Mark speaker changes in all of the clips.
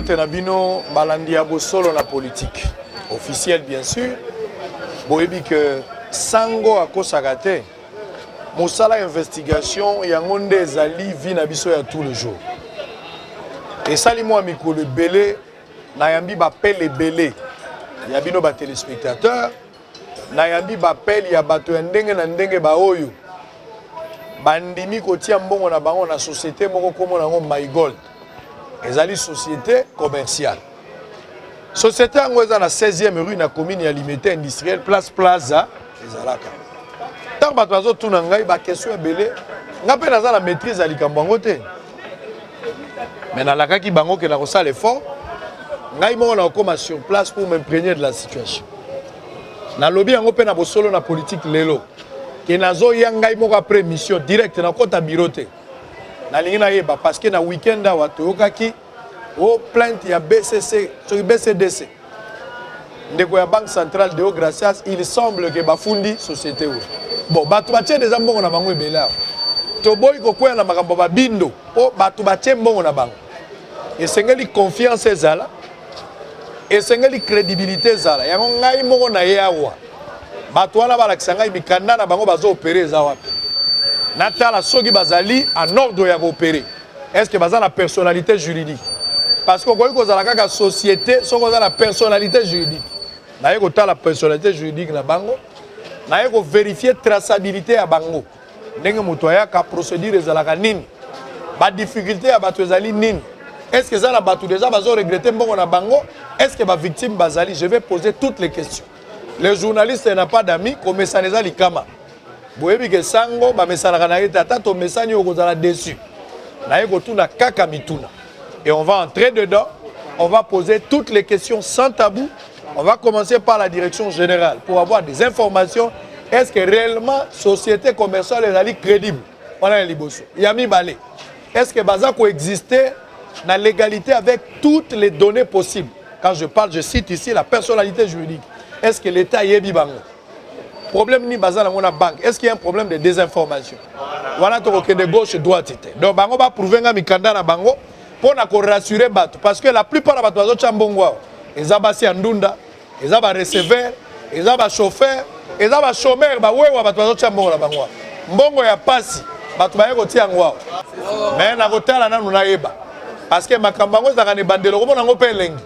Speaker 1: Bote na bino balandi ya bosolo na politique officielle bien sûr. Boyebi que sango akosaka te. Mosala investigation yango nde ezali vi na biso ya tous les jours. Et sali moi mikolo belé na yambi bapel ebele ya bino ba téléspectateurs na yambi bapel ya bato ya ndenge na ndenge ba oyo bandimi kotia mbongo na bango na société moko komo nango MyGold. Ezali société commerciale. Société yango eza na 16e rue na commune ya Limité industrielle place Plaza ezalaka. Tant bato azotuna ngai ba question ebele nga pe naza na maîtrise ya likambo yango te. Mais nalakaki bango ke na kosala effort ngai moko na okoma sur place pour m'imprégner de la situation. Na lobby yango pe na bosolo na politique lelo ke nazo ya ngai moko après mission direct na kota bureau te. Nalingi na yeba parce que na week-end awa toyokaki o plainte ya BCC sur BCDC. Ndeko ya Banque Centrale de Gracias, il semble que bafundi société ou. Bon, batu batie des mbongo na bango ebela. To boy ko kwena na makambo ba bindo, o batu batie mbongo na bango. Esengeli confiance ezala. Esengeli crédibilité ezala. Yango ngai moko na yawa. Batu wana balakisa ngai mikanda na bango bazo opérer za wapi. Natala soki bazali en ordre ya opérer. Est-ce que baza la personnalité juridique? Parce que quand on a la société, on a la personnalité juridique. On a la personnalité juridique na bango. On a vérifier traçabilité à bango. Nengue mutoya ka procédure ezalaka nini. Ba difficulté à batu ezali nini. Est-ce que ça la batu déjà bazo regretter mbongo na bango? Est-ce que ba victime bazali? Je vais poser toutes les questions. Les journalistes n'ont pas d'amis comme ça les alikama. Boyebi ke sango ba mesanaka na eta tato mesani okozala dessus. Na yeko tuna kaka mituna. Et on va entrer dedans, on va poser toutes les questions sans tabou. On va commencer par la direction générale pour avoir des informations. Est-ce que réellement société commerciale est crédible? On a un liboso. Yami Balé. Est-ce que Bazako existait dans la légalité avec toutes les données possibles? Quand je parle, je cite ici la personnalité juridique. Est-ce que l'État y est bibango? Problème ni Bazan dans la banque. Est-ce qu'il y a un problème de désinformation? Voilà que de gauche droite. Donc bango va prouver nga mikanda na bango. Pour rassurer Bato. Parce que la plupart de Bato Chambongwa, ils ont basé en Ndunda, ils ont receveur, ils ont chauffeur, ils ont chômeur, Bato Chambongwa. Mbongo ya pasi, Bato Bayeko Tiangwa. Mais na kotala na nuna eba. Parce que makambango za kane bandelo ko na ngope lengi.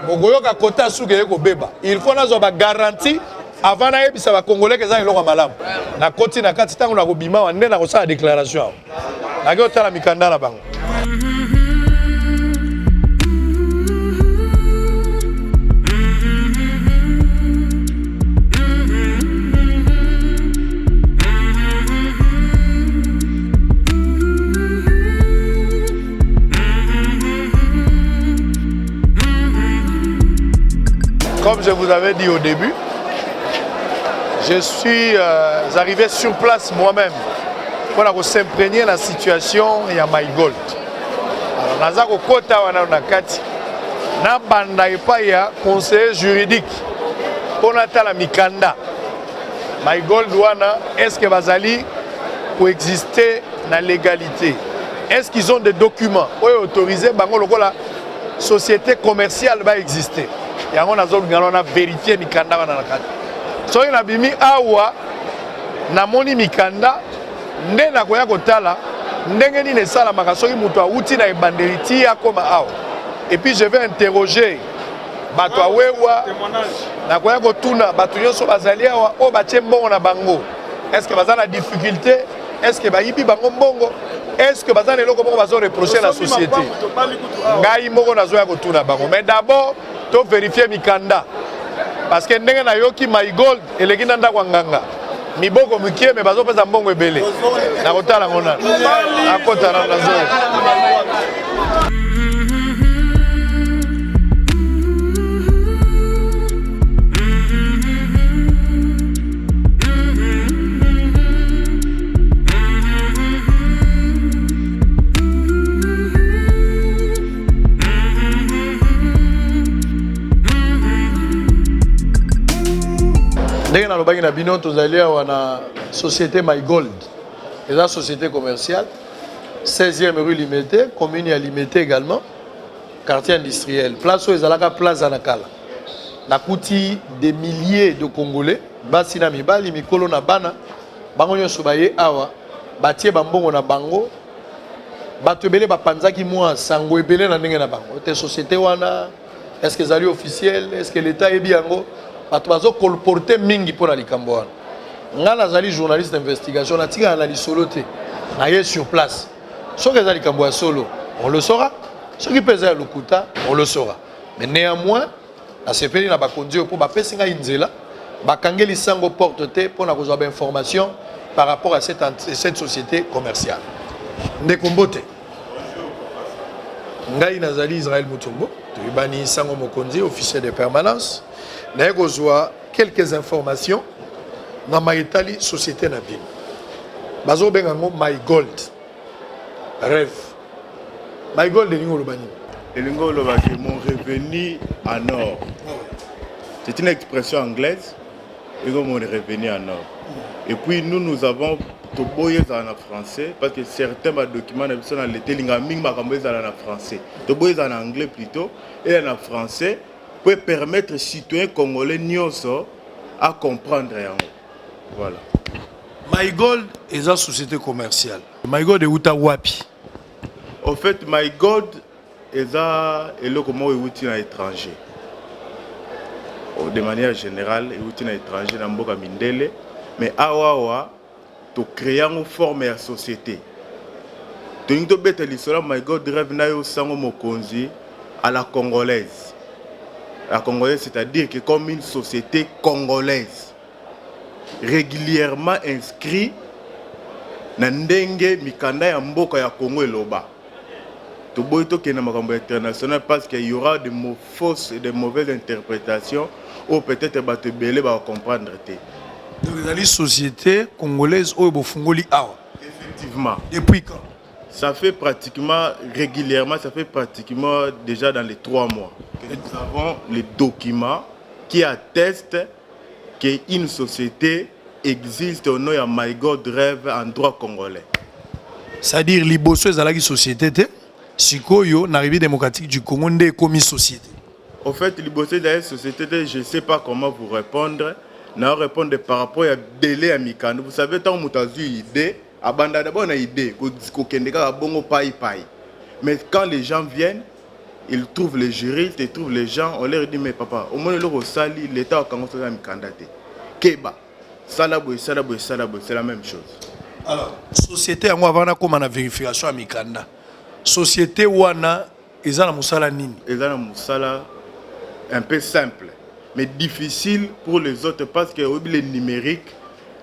Speaker 1: Mogoyo ka kota suke yeko beba. Il faut nazo ba garantie avant na yebisa ba congolais que za iloko malamu. Na koti na kati tango na ko bima wa nde na ko sa déclaration. Na ko tala mikanda na bango. Comme je vous avais dit au début, je suis arrivé sur place moi-même pour s'imprégner de la situation de MyGold. Alors, nous avons côté na conseiller juridique pour la mikanda. MyGold est-ce que bazali pour exister dans la légalité? Est-ce qu'ils ont des documents pour autoriser la société commerciale va exister? Et on a vérifié mikanda na nakati. So ina bimi awa na moni mikanda nde na koya kotala ndenge ni nesala makasoki muto auti na ebandeliti ya koma awa. Et puis je vais interroger bato awewa na koya kotuna bato nyonso bazali awa o batie mbongo na bango. Est-ce que bazana difficulté? Est-ce que bayibi bango mbongo? Est-ce que bazana eloko moko bazo reprocher la société? Ngai moko nazo ya kotuna bango. Mais d'abord to vérifier mikanda parce que ndenge na yoki MyGold eleki na ndako nganga miboko mukie me bazo pesa mbongo ebele na kotala ngona akota na nazo. Ndenge na lobaki na bino tozali awa na société MyGold. Et la société commerciale 16e rue Limité, commune à Limité également. quartier industriel place où ezalaka place Anakala nakuti des milliers de Congolais basi na mibali mikolo na bana bango nyonso baye awa batie bambongo na bango bato ebele bapanzaki mwa sango ebele na ndenge na bango te société wana est-ce que ezali officiel est-ce que l'état ebi yango bato bazo colporter mingi pour na likambo wana nga nazali journaliste d'investigation natika na lisolo te naye sur place soki eza likambo ya solo on le saura soki mpe eza ya lokuta on le saura mais néanmoins nasepeli na bakonzi oyo mpo bapesi ngai nzela bakangeli sango porte te mpo na kozwa bainformation par rapport à cette société commerciale ndeko mbote ngai nazali Israël Mutombo toyebani sango mokonzi officier de permanence naye kozwa quelques informations na maitali société na bino bazobenga ngo My Gold rêve My Gold elingo lobani
Speaker 2: elingo lobaki mon revenu en or. C'est une expression anglaise et mon revenu en or. Et puis nous avons toboye en français parce que certains documents sont dans l'été lingaming makambo en français. Toboye en anglais plutôt et en français pour permettre aux citoyens congolais nyonso à comprendre. Voilà.
Speaker 1: My Gold est une société commerciale. My Gold est uta wapi?
Speaker 2: En fait, My Gold est comment est à l'étranger. De manière générale, est à l'étranger dans Mboka Mindele, mais awawa to créer une forme de société. Donc to beta l'histoire My Gold rêve na yo sango mokonzi à la congolaise. La congolaise, c'est-à-dire que comme une société congolaise régulièrement inscrit na ndenge mikanda ya mboka ya Congo eloba to boy to kena makambo international parce qu'il y aura de fausses et de mauvaises interprétations ou peut-être bato belé ba comprendre te.
Speaker 1: Donc les sociétés congolaises au bofungoli awa
Speaker 2: effectivement
Speaker 1: depuis quand
Speaker 2: ça fait pratiquement régulièrement, ça fait pratiquement déjà dans les 3 mois que nous avons les documents qui attestent qu'une société existe au nom de My God Rêve en droit congolais.
Speaker 1: C'est-à-dire liboso ezalaki société te sikoyo na République démocratique du Congo ndé comme société.
Speaker 2: En fait, liboso ezalaki société te, je ne sais pas comment vous répondre. Na répondre par rapport à délai à Mikando. Vous savez tant mutazu idée, abanda d'abord une idée ko kendeka bongo pai. Mais quand les gens viennent, ils trouvent les juristes, ils trouvent les gens, on leur dit mais papa, au moins le sali l'état a commencé à Mikandate. Keba, salabo, c'est la même chose.
Speaker 1: Alors, société en avant comme na vérification à Mikanda. Société wana ezana musala nini?
Speaker 2: Ezana musala un peu simple, mais difficile pour les autres parce que le numérique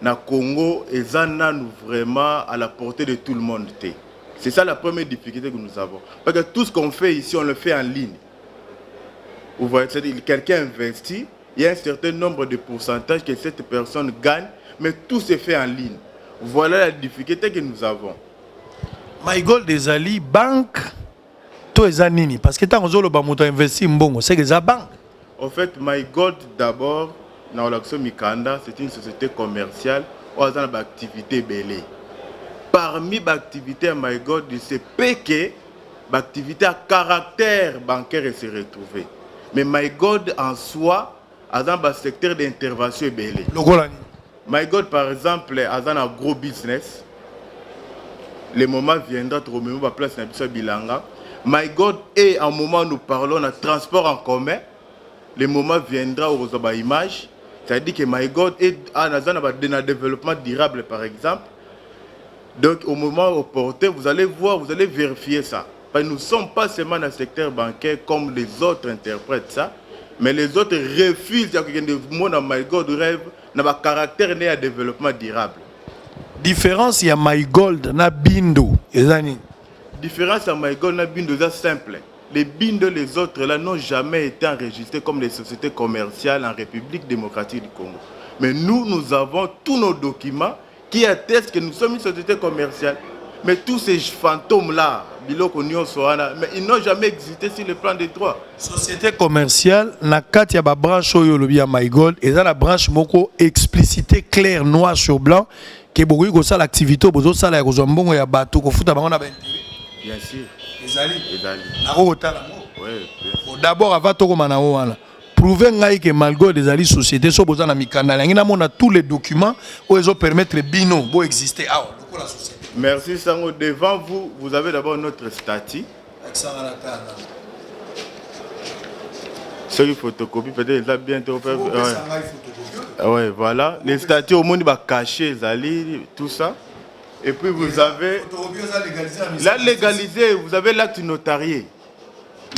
Speaker 2: na Congo ezana nous vraiment à la portée de tout le monde. C'est ça la première difficulté que nous avons. Parce que tout ce qu'on fait ici, on le fait en ligne. Vous voyez, c'est-à-dire quelqu'un investit, il y a un certain nombre de pourcentages que cette personne gagne, mais tout se fait en ligne. Voilà la difficulté que nous avons.
Speaker 1: My Gold des Ali, banque, tout est nini. Parce que tant que vous avez investi mbongo, c'est que c'est banque.
Speaker 2: En fait, My Gold d'abord, dans l'action Mikanda, c'est une société commerciale où on a une activité belée. Parmi les activités à My God, c'est que l'activité à caractère bancaire se retrouve. Mais My God en soi, a un secteur d'intervention belé. My God, par exemple, a un gros business. Le moment viendra, tu remets ma place dans Bilanga. My God est en moment où nous parlons de transport en commun. Le moment viendra où vous avez image. C'est-à-dire que My God est en un développement durable, par exemple. Donc au moment opportun, vous allez voir, vous allez vérifier ça. Parce que nous ne sommes pas seulement dans le secteur bancaire comme les autres interprètent ça, mais les autres refusent que le monde à My God rêve n'a pas caractère né à développement durable.
Speaker 1: Différence il y a My Gold na Bindo.
Speaker 2: Différence à My Gold na Bindo c'est simple. Les Bindo les autres là n'ont jamais été enregistrés comme des sociétés commerciales en République démocratique du Congo. Mais nous avons tous nos documents qui atteste que nous sommes une société commerciale. Mais tous ces fantômes-là, mais ils n'ont jamais existé sur le plan des droits.
Speaker 1: Société commerciale, na kati ya ba branche oyo lobi ya My Gold, et la branche moko explicité clair noir sur blanc que bokoki kosala l'activité bozo sala ya kozwa mbongo ya bato ko futa bango na ba intérêt.
Speaker 2: Bien sûr.
Speaker 1: Ezali. Nako kotala mo.
Speaker 2: Oui,
Speaker 1: Bon, d'abord, avant de commencer, prouvez que malgré des sociétés, so besoin de mikanda, on a tous les documents où ils ont permettre bino pour exister. Ah, la société.
Speaker 2: merci Sango. Devant vous, vous avez d'abord notre statut. Ceux qui photocopient, peut-être ils ont bientôt fait. Ouais, voilà. Les statuts au monde va cacher les alliés, tout ça. Et puis vous avez. Là, légalisé, vous avez l'acte notarié.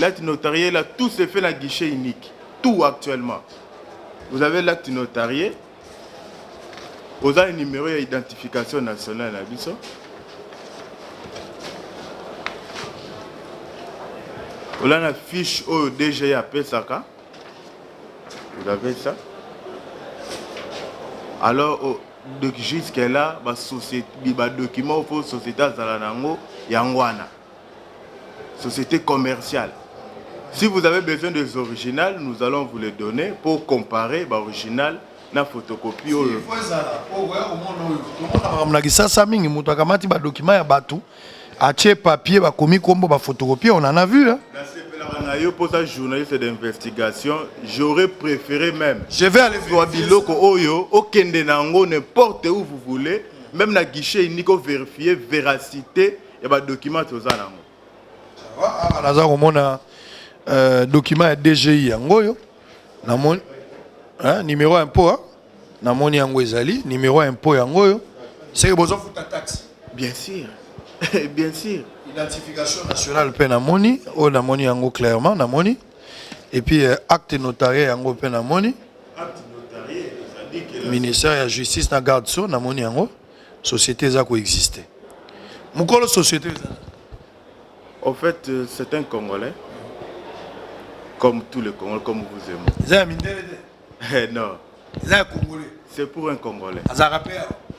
Speaker 2: L'acte notarié, là, tout se fait dans le guichet unique. Tout actuellement. Vous avez l'acte notarié. Vous avez un numéro d'identification nationale à Bissau. Vous avez une fiche au DGAP Saka. Vous avez ça. Alors, jusqu'à là, les documents pour la société Zalanango, Yangwana. Société commerciale. Si vous avez besoin des originales, nous allons vous les donner pour comparer l'original na photocopie.
Speaker 1: Papier, photocopie, on en a vu. Hein?
Speaker 2: Pour un journaliste d'investigation, j'aurais préféré même.
Speaker 1: Je vais aller
Speaker 2: n'importe où vous voulez, même dans le guichet unique, vérifier véracité et les documents.
Speaker 1: Document DGI numéro impôt namoni yango ezali numéro impôt yango c'est besoin de ta taxe
Speaker 2: bien sûr bien sûr
Speaker 1: identification nationale pe namoni namoni yango clairement namoni et puis acte notarié yango pe namoni
Speaker 2: acte notarié ça dit que
Speaker 1: ministère de la justice na garde so namoni yango société za ko exister mukolo société
Speaker 2: en fait c'est un Congolais. Comme tous les Congolais, comme vous aimez. Non. C'est pour un Congolais.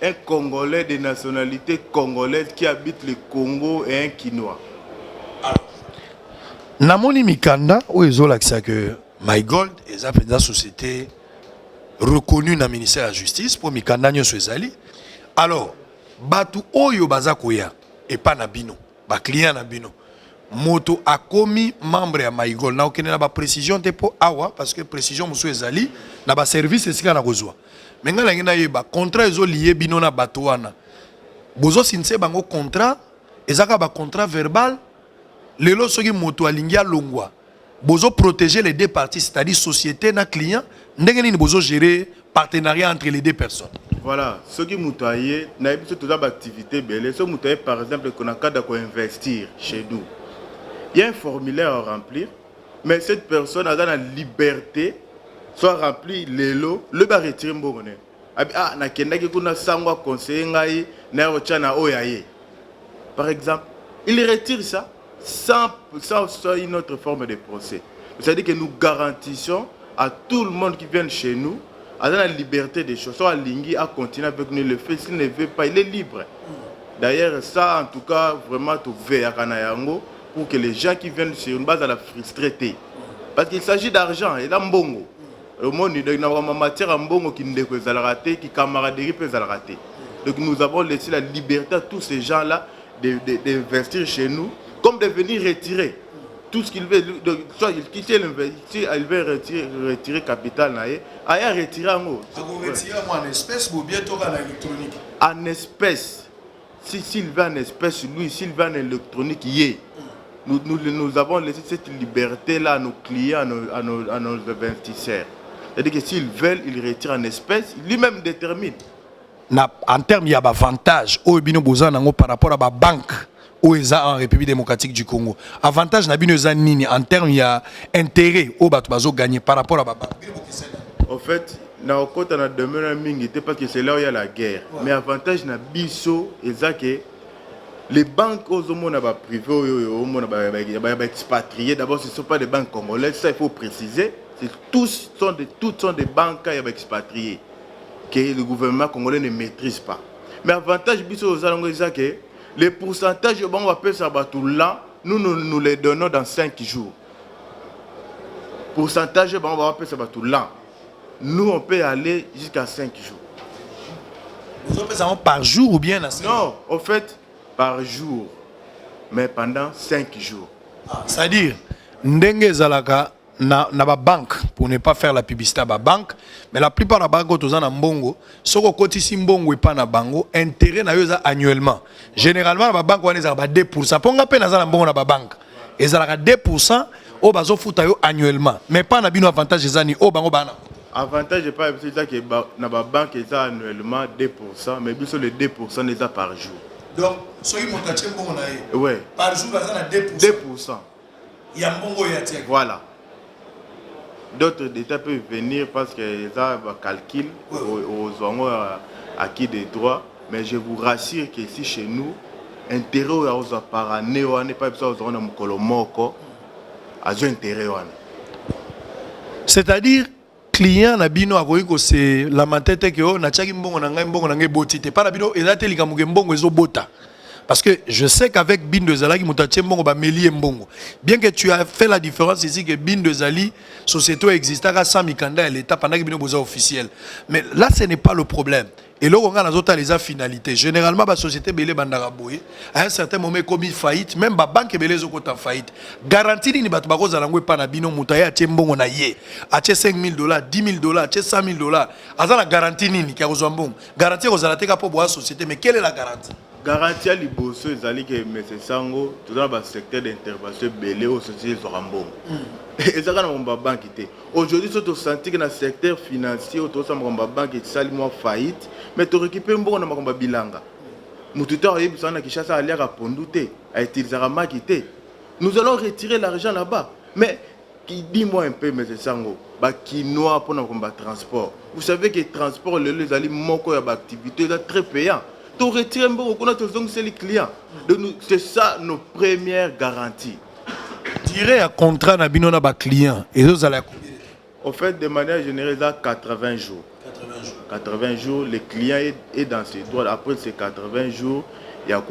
Speaker 2: Un Congolais de nationalité congolaise qui habite le Congo et un Quinois.
Speaker 1: Namoni Mikanda, où ils ont l'accès que MyGold est une société reconnue dans le ministère de la Justice pour Mikanda Nyoswezali. Alors, Batu Oyo Bazakoya et pas Nabino, client Nabino. Moto a commis membre à MyGold. Na aucune précision pour awa parce que précision monsieur ezali na ba service esika na kozwa. Mais ngala ngina yeba contrat ezo lié bino na bato wana. Bozo sinse bango contrat ezaka ba contrat verbal lelo soki moto alingia longwa. Bozo protéger les deux parties c'est-à-dire société na client ndenge nini bozo gérer partenariat entre les deux personnes.
Speaker 2: Voilà, ce qui moutaye na biso toute activité belé, ce moutaye par exemple qu'on a cadre ko investir chez nous. Il y a un formulaire à remplir, mais cette personne a la liberté, soit rempli les lots, le bar retirer mbongone. Ah, na kenda ki kuna sangwa conseiller ngai na ochana oyaye. Par exemple, il retire ça sans une autre forme de procès. C'est-à-dire que nous garantissons à tout le monde qui vient chez nous a la liberté des choses. Soit Lingui a continué avec nous le fait, s'il ne veut pas, il est libre. D'ailleurs, ça en tout cas, vraiment, tout veille à Kanayango. Pour que les gens qui viennent sur une base à la frustrer. Parce qu'il s'agit d'argent et d'ambongo. Le monde, il y a une matière ambongo qui ne peut pas rater, qui camaraderie peut pas rater. Donc nous avons laissé la liberté à tous ces gens-là d'investir chez nous, comme de venir retirer tout ce qu'ils veulent. Soit ils quittent l'investissement, ils veulent retirer capital, ailleurs retirer en haut.
Speaker 1: Retirer en espèces ou bientôt en électronique.
Speaker 2: En espèces. S'il va en espèces, lui, s'il va en électronique, il nous avons laissé cette liberté-là à nos clients, à nos investisseurs. C'est-à-dire que s'ils veulent, ils retirent en espèces, lui-même détermine.
Speaker 1: En termes, il y a des avantages par rapport à la banque en République démocratique du Congo. Avantage, en termes, il y a intérêt au gagner par rapport à la banque.
Speaker 2: En fait, na okota na demeure mingi parce que c'est là où il y a la guerre. Ouais. Mais avantage na biso que les banques aux hommes privés aux expatriés d'abord ce ne sont pas des banques congolaises, ça il faut préciser, toutes sont des banques expatriés que le gouvernement congolais ne maîtrise pas. Mais avantage biso aux alongo que les pourcentages on va payer ça là, nous les donnons dans 5 jours. Pourcentage on va payer ça là. Nous, on peut aller jusqu'à 5 jours.
Speaker 1: Vous avez par jour ou bien à 5 jours?
Speaker 2: Non, en fait, par jour. Mais pendant 5 jours.
Speaker 1: C'est-à-dire, ndenge zalaka na ba banque pour ne pas faire la publicité à ba banque, mais la plupart des banques tous en mbongo soko kotisi mbongo et pas na bango intérêt na yo za annuellement. Généralement ba banque wana za ba 2%. Ponga pe na za mbongo na ba banque. Ezalaka 2% au bazo futa yo annuellement, mais pas na bino avantage ezani au bango bana.
Speaker 2: Avantage pas c'est ça que na ba banque ça annuellement 2%, mais biso le 2% n'est ça par jour.
Speaker 1: Donc soki montache mbongo na ye.
Speaker 2: Ouais.
Speaker 1: Par jour ça na 2%.
Speaker 2: 2%.
Speaker 1: Il y a mbongo ya tia.
Speaker 2: Voilà. D'autres détails peuvent venir parce que ça va calcul aux acquis des droits, mais je vous rassure qu'ici chez nous, intérêt aux par année, on n'est pas besoin de mon colomoko, à intérêt.
Speaker 1: C'est-à-dire client na bino akoyiko c'est la matete que na tchaki mbongo na ngai botite pas na bino ezate likamuke mbongo ezobota. Parce que je sais qu'avec Bin de Zali, bien que tu as fait la différence ici que Bin de Zali, société existait sans Mikanda et l'État pendant que Bin est officiel. Mais là, ce n'est pas le problème. Et là, on a les finalités. Généralement, la société Belé Bandaraboui, à un certain moment, commis faillite, même la banque Belé Zokota faillite. Garantie ni batubako zalangwe panabino moutaya a tiembongo na ye. A $5 000, $10 000, $100 000. A la garantie ni qui a besoin bon. Garantie aux alateka pour boire société, mais quelle est la garantie?
Speaker 2: Garantie à l'Ibosso, c'est que M. Sango, tout dans le secteur d'intervention belé aux sociétés Zorambon. Et ça, on va banque. Aujourd'hui, tu as senti que dans le secteur financier, tu as une banque qui est faillite, mais tu récupères un bon dans bilanga. Nous tuteur a eu besoin de Kishasa à l'air à Pondouté, à utiliser à Makité. Nous allons retirer l'argent là-bas. Mais dis-moi un peu, M. Sango, qui noie pour notre transport. Vous savez que le transport, les aliments, l'activité, c'est très payant. Tu retires un peu, on a tous les clients. C'est ça nos premières garanties.
Speaker 1: Tirer un contrat na bino na ba client et vous allez
Speaker 2: au fait, de manière générale, à 80 jours. 80 jours, le client est dans ses droits. Après ces 80 jours, il y a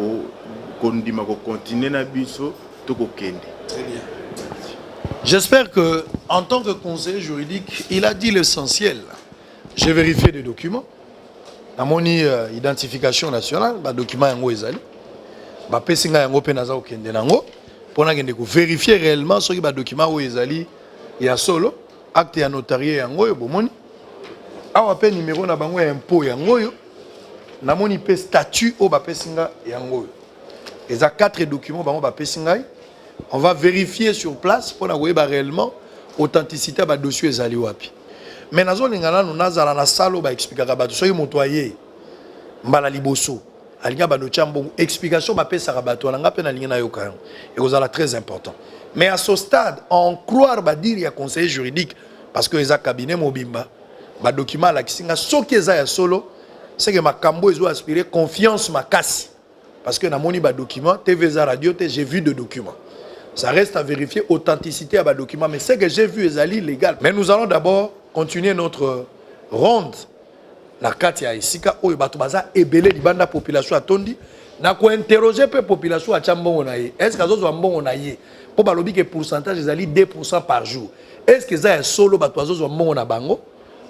Speaker 2: continuer na biso to ko kende.
Speaker 1: Très bien. J'espère que en tant que conseiller juridique, il a dit l'essentiel. J'ai vérifié des documents. Dans mon identification nationale, le document yango ezali. Ba pesinga yango pe naza okende nango pour vérifier réellement ce qui ba document o ezali ya solo acte ya notarié yango yo bomoni. Awa pe numéro na bango ya impôt yango yo. Na moni pe statut o ba pesinga yango yo. Eza 4 documents bango ba pesinga. On va vérifier sur place pour na ba réellement authenticité ba dossier ezali wapi. Mais nazo lingana no nazala na salo ba expliquer ba soki motoyer mbala liboso alinga ba no chambongo explication ba pesa ka bato nga pe na linga na yoka et kozala très important. Mais à ce stade en croire ba dire ya conseiller juridique parce que eza cabinet mobimba ba document la kisinga soki eza ya solo c'est que makambo ezo aspirer confiance makasi parce que na moni ba document TV za radio te j'ai vu de documents. Ça reste à vérifier authenticité à ba document mais c'est que j'ai vu ezali légal. Mais nous allons d'abord continuer notre ronde. La carte ya isika oyo bato baza ebele libanda population atondi na ko interroger pe population a chambongo na ye. Est-ce que azozo mbongo na ye? Po balobi que pourcentage ezali 2% par jour. Est-ce que ça est solo bato azozo mbongo na bango?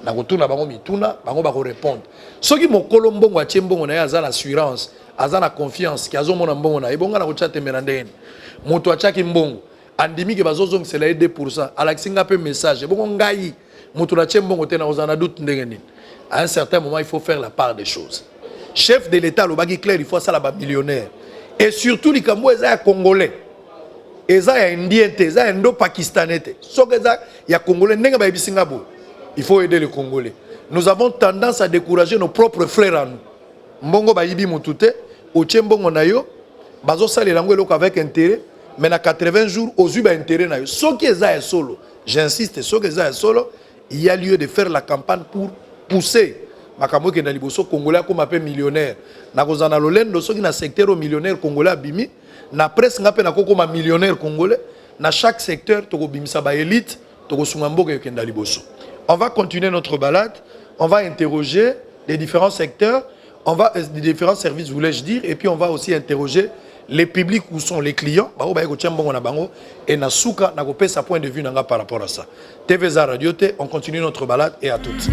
Speaker 1: Na ko tuna bango mituna, bango ba ko répondre. Soki mokolo mbongo a chembongo na ye aza na assurance, aza na confiance ki azomona mbongo na ye bonga na ko chate merandeni. Moto achaki mbongo andimi ke bazozo ngisela 2%. Alaxinga pe message. Bongo ngai moto na chembongo te na ozana doute ndenge nini. À un certain moment, il faut faire la part des choses. Chef de l'État, le bagui clair, il faut ça là-bas millionnaire. Et surtout, les Cambouais, ils sont congolais. Ils sont indiens, ils sont indo-pakistanais. Sauf qu'ils sont congolais, il faut aider les Congolais. Nous avons tendance à décourager nos propres frères à nous. Mbongo bayibi mutute, ochembongo na yo, bazo sali lango eloko avec intérêt, mais na 80 jours, aux yeux intérêt na yo. Sauf qu'ils sont solo. J'insiste, sauf qu'ils sont solo, il y a lieu de faire la campagne pour pousser makambo ke na liboso congolais comme appelé millionnaire na kozana lolendo soki na secteur millionnaire congolais bimi na presse ngape na kokoma millionnaire congolais na chaque secteur to bimisa ba élite to sunga mboka yokenda liboso. On va continuer notre balade, on va interroger les différents secteurs, on va les différents services voulais-je dire et puis on va aussi interroger les publics où sont les clients ba ba ko chambongo na bango et na suka na ko pesa point de vue nanga par rapport à ça. TV za radio te, on continue notre balade et à toutes.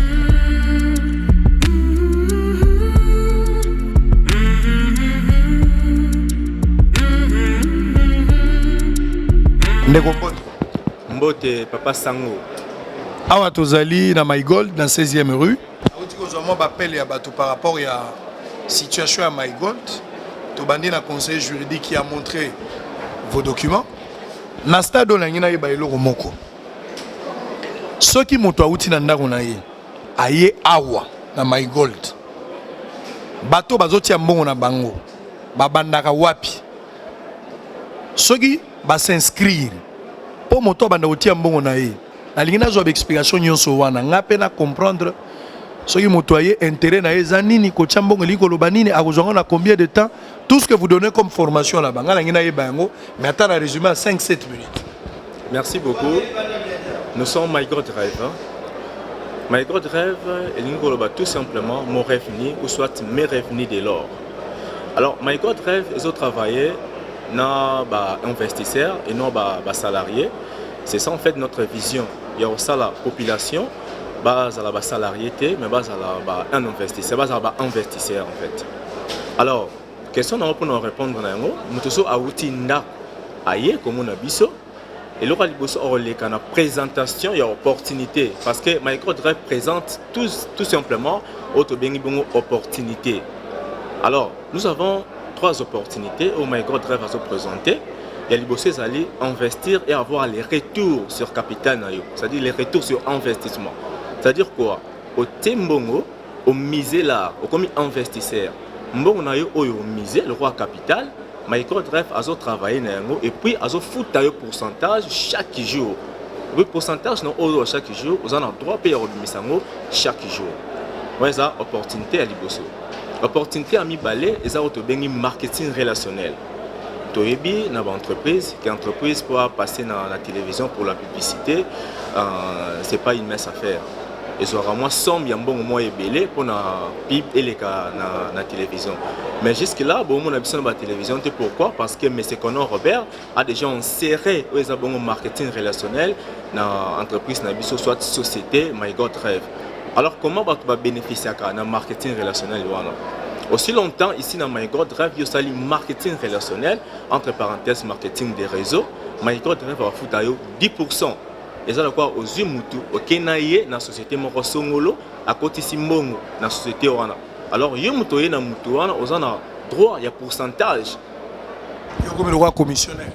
Speaker 1: Ndeko Mboto,
Speaker 3: Mbote Papa Sango.
Speaker 1: Awa tozali na My Gold dans 16e rue. Auti ko zoma appel ya bato par rapport à situation à My Gold. Tobandi na conseil juridique qui a montré vos documents. Na stade on ngina yeba eloko moko. Soki moto auti na ndako na ye aye awa na My Gold. Bato bazoti ya mbongo na bango. Babandaka wapi? Soki ba s'inscrire pour moto banda uti ya mbongo na ye. Alingi na zo explication nyonso wana ngape na comprendre soki moto aye intérêt na ye zanini ko chambongo liko lobanini akozonga na combien de temps tout ce que vous donnez comme formation là banga ngina ye bango mais attends un résumé à 5-7 minutes.
Speaker 3: Merci beaucoup. Nous sommes My God Rêve. My God Rêve et l'ingoloba tout simplement mon revenu ou soit mes revenus de l'or. Alors My God Rêve ils ont travaillé na ba investisseurs et non ba salariés. C'est ça en fait notre vision. Il y a aussi la population, base à la salariété, mais base à la un investisseur, base à la investisseur en fait. Alors, question pour nous répondre à nous, nous sommes à outil na aïe comme on a biso. Et là, il y a une présentation, il y a une opportunité. Parce que My God Rêve présente tout simplement une opportunité. Alors, nous avons 3 opportunités où My God Rêve va se présenter. Il y a les bossés aller investir et avoir les retours sur capital, c'est-à-dire les retours sur investissement. C'est-à-dire quoi? Au Tembongo, au misé là, au comme investisseur. Mbongo na yo au misé le roi capital. My God Rêve a travaillé et puis a foutu un pourcentage chaque jour. Le pourcentage non chaque jour, vous en avez droit à payer chaque jour. Ouais, ça opportunité à l'Ibosso. Opportunité à mi balai et ça autobéni marketing relationnel. Toyebi na entreprise, qui entreprise pour passer dans la télévision pour la publicité, c'est pas une mince affaire. Et ça vraiment somme un bon moment belé pour la pub et les cas na télévision. Mais jusque là, bon on a besoin de la télévision, c'est pourquoi? Parce que M. Conan Robert a déjà inséré un bon marketing relationnel dans l'entreprise soit société My God Rêve. Alors comment va bénéficier de marketing relationnel? Aussi longtemps ici dans My God Rêve, il y a le marketing relationnel, entre parenthèses marketing des réseaux. My God Rêve va foutre 10%. Et ça quoi aux Umutu, au Kenaye, dans la société Morosongolo, à côté Simbongo, dans la société Wana. Alors, Yumutoye dans Mutuana, on a droit, il y a pourcentage.
Speaker 1: Il y a comme le roi commissionnaire.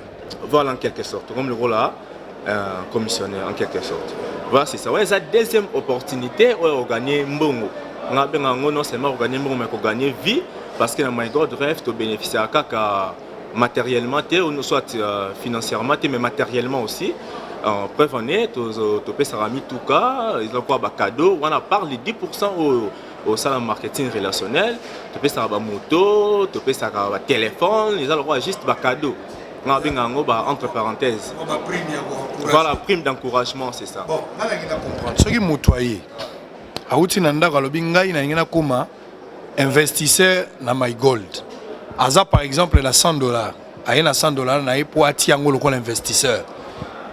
Speaker 3: Voilà en quelque sorte, comme le rôle là, commissionnaire en quelque sorte. Voilà, c'est ça. Ouais, c'est la deuxième opportunité où on gagne Mbongo. On a bien non seulement gagner Mbongo, mais on gagne vie, parce que dans My God Rêve, tu bénéficies à matériellement, ou soit financièrement, mais matériellement aussi. En prévenir, tu peux s'arranger tout cas, ils ont quoi cadeau, on a parlé 10% au salaire marketing relationnel, tu peux s'arranger moto, tu peux s'arranger téléphone, ils ont quoi juste cadeau. On a bien entre parenthèses. Voilà, prime d'encouragement, c'est ça.
Speaker 1: Bon, là, il faut comprendre. Ce qui est motoyé, à Outinanda, il y a un investisseur dans My Gold. Aza par exemple, la $100. Il y a $100 pour attirer l'investisseur.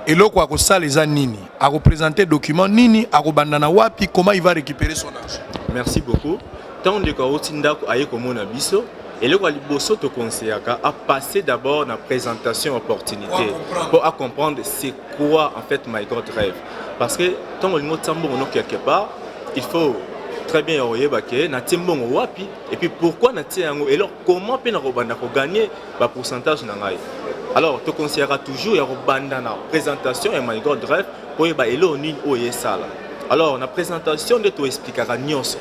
Speaker 1: Et là, quoi que ça, les nini, à représenter document nini, à rebandana wapi, comment il va récupérer son argent.
Speaker 3: Merci beaucoup. Tant de Kaotinda aye comme on a biso, et le Waliboso te conseille à passer d'abord la présentation opportunité pour comprendre c'est quoi en fait My God Rêve. Parce que tant que nous sommes quelque part, il faut très bien regarder na timbongo wapi et puis pourquoi na tiango et alors comment peut na robanda ko gagner ba pourcentage na ngai. Alors tu conseilleras toujours ya robanda na présentation et My God Rêve pour ba elo ni oye sala. Alors la présentation de tu expliquera nyonso.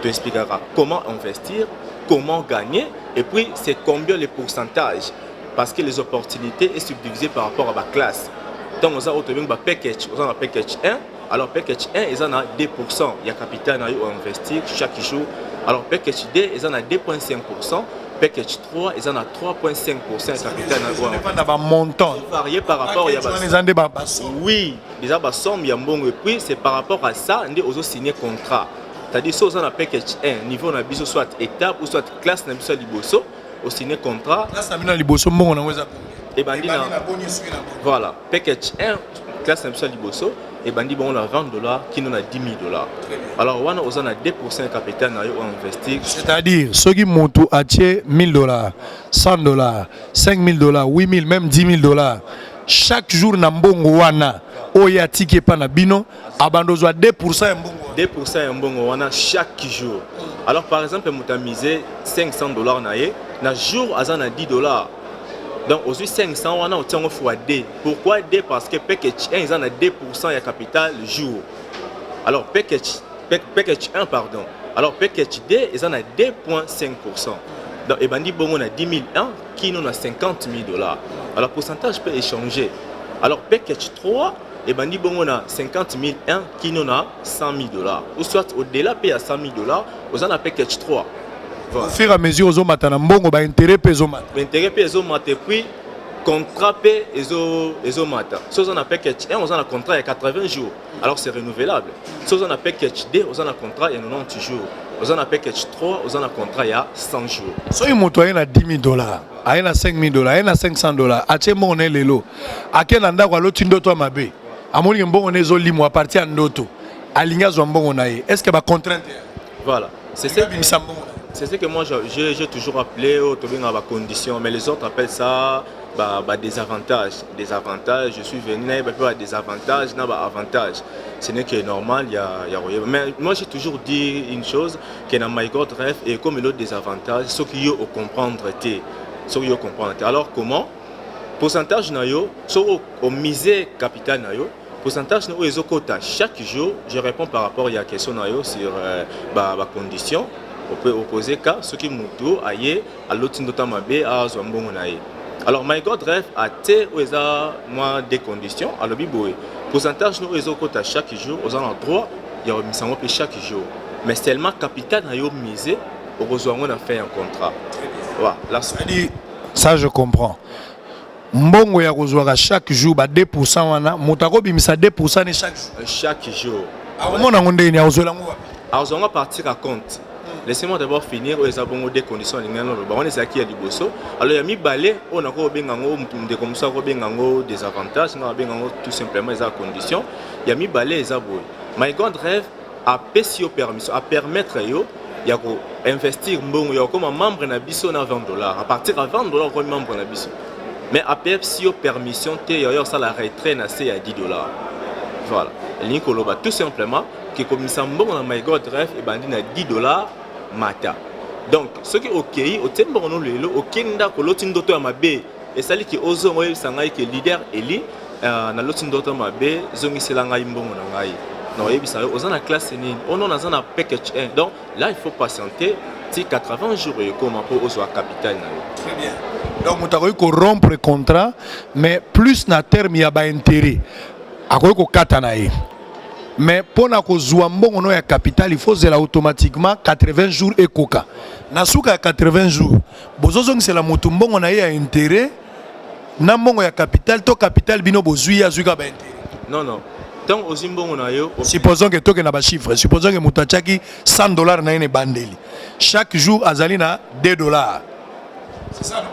Speaker 3: Tu expliqueras comment investir, comment gagner et puis c'est combien les pourcentages parce que les opportunités sont subdivisées par rapport à la classe. Donc on a obtenu un package, on a un package 1. Alors, package 1, ils en ont 2%. Il y a capital à investir chaque jour. Alors, package 2, ils en ont 2,5%. Package 3, ils en ont 3,5% capital à investir.
Speaker 1: Ça va montant.
Speaker 3: Varié par rapport à oui, déjà, la somme, il y a un bon et puis c'est par rapport à ça, on a aussi signé contrat. C'est-à-dire, si on a package 1, niveau na biso soit étape ou soit classe na biso liboso, on signé contrat.
Speaker 1: Classe na liboso, bon, on a
Speaker 3: et bandi voilà, package 1, classe na biso liboso. Et bandi bon on a $20 qui nous a $10,000. Alors on a 2% capital à investir.
Speaker 1: C'est-à-dire ceux qui montent à $1,000, $100, $5,000, $8,000, même $10,000. chaque jour na mbongo wana oya tiki pa na bino abandozwa 2% ya mbongo
Speaker 3: 2% ya mbongo wana chaque jour. Alors par exemple muta misé $500 na ye na jour azana $10. Donc aujourd'hui 500 wana otiango fois 2. Pourquoi 2? Parce que package 1 ils en a 2% ya capital le jour. Alors package 1 pardon. Alors package 2 ils en a 2.5%. Donc et bandi bongo na 10 001 qui nous a $50 000. Alors pourcentage peut échanger. Alors package 3 et bandi bongo na 50 001 qui nous a $100 000. Ou soit au-delà paye à $100 000 aux en a package 3.
Speaker 1: Voilà. Au fur et à mesure aux matana mbongo ba intérêt pe zo mata.
Speaker 3: Intérêt pe zo mata puis contrat pe ezo mata. Si on a package 1 on a un contrat il y a 80 jours. Alors c'est renouvelable. Si on a package 2 on a un contrat il y a 90 jours. On a package 3 on a un contrat il y a 100 jours.
Speaker 1: So il moto a $10 000, a $5 000, a $500. Ache mbongo ne lelo. Ake nanda kwa loti ndoto mabe. Amoni mbongo ne zo limo a partir ndoto. Alinga zo mbongo na ye. Est-ce que ba contrainte? Voilà.
Speaker 3: C'est ce que moi j'ai toujours appelé aux conditions, mais les autres appellent ça des avantages. Des avantages, je suis venu, des avantages, avantages. Ce n'est que normal, il y a rien. Mais moi j'ai toujours dit une chose, que dans My God Rêve, et comme l'autre des avantages, ce qu'il y a à comprendre. Alors comment? Pourcentage, au misé capital, pourcentage, chaque jour, je réponds par rapport à la question sur la condition. On peut opposer cas ce qui moutou aïe à l'autre notamabe à Zambongo naïe. Alors My God Rêve a été moi des conditions à l'obiboé. Pourcentage nous les autres chaque jour aux endroits il y a mis chaque jour. Mais seulement capital n'a eu misé au besoin on a fait un contrat. Voilà. Là,
Speaker 1: ça je comprends. Mbongo ya kozwaka chaque jour ba 2% wana motako bimisa 2% ne chaque jour.
Speaker 3: Chaque jour.
Speaker 1: Comment on a ngondé ni azola ngo wapi?
Speaker 3: Alors on va partir à compte. Laissez-moi d'abord finir aux abongos des conditions on est acquis à Liboso. Alors il y a mis balai on a ko bengango mutumde comme ça ko bengango des avantages on a bengango tout simplement les conditions. Il y a mis balai les aboy. My God Rêve a pesio permission à permettre yo il y a ko investir mbongo ya comme membre na biso na $20 à partir de $20 comme membre na biso. Mais à pesio permission te yo ça la retrait na c'est à $10. Voilà. Linkoloba tout simplement que comme ça mbongo na My God Rêve et bandi na $10 mata. Donc ce qui est OK au tembo no lelo okenda ko lotindo to mabe et sali ki ozo ngoy sangai ke leader eli na lotindo to mabe zongi selanga imbongo na ngai. Non yebisa ozana classe ni on a na package 1. Donc là il faut patienter 80 jours et comment pour ozo capital na yo.
Speaker 1: Très bien. Donc mutakoy ko rompre contrat mais plus na terme ya ba intérêt. Akoy ko kata na ye. Mais pour na kozwa mbongo no ya capital il faut zela automatiquement 80 jours et koka. Na suka 80 jours. Bozozong c'est la moto mbongo na ya intérêt. Na mbongo ya capital to capital bino bozui ya zuka ba intérêt.
Speaker 3: Non. Tant aux mbongo na yo.
Speaker 1: Supposons que toke na ba chiffre. Supposons que mutachaki $100 na ene bandeli. Chaque jour azali na $2. C'est ça non?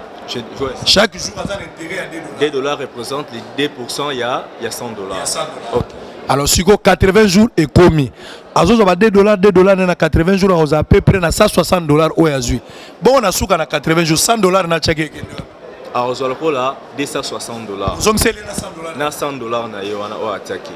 Speaker 1: Chaque jour azali intérêt à $2.
Speaker 3: $2 représente les 2%, il y a $100.
Speaker 1: Il y a $100.
Speaker 3: OK.
Speaker 1: Alors, si 80 jours est commis, à $2 na 80 jours, on a à peu près $160 au Yazui. Bon, on a souka na 80 jours, $100 na tchèque.
Speaker 3: Alors, on a là $260.
Speaker 1: Donc, c'est $100.
Speaker 3: Na $100 na yo wana o attaqué.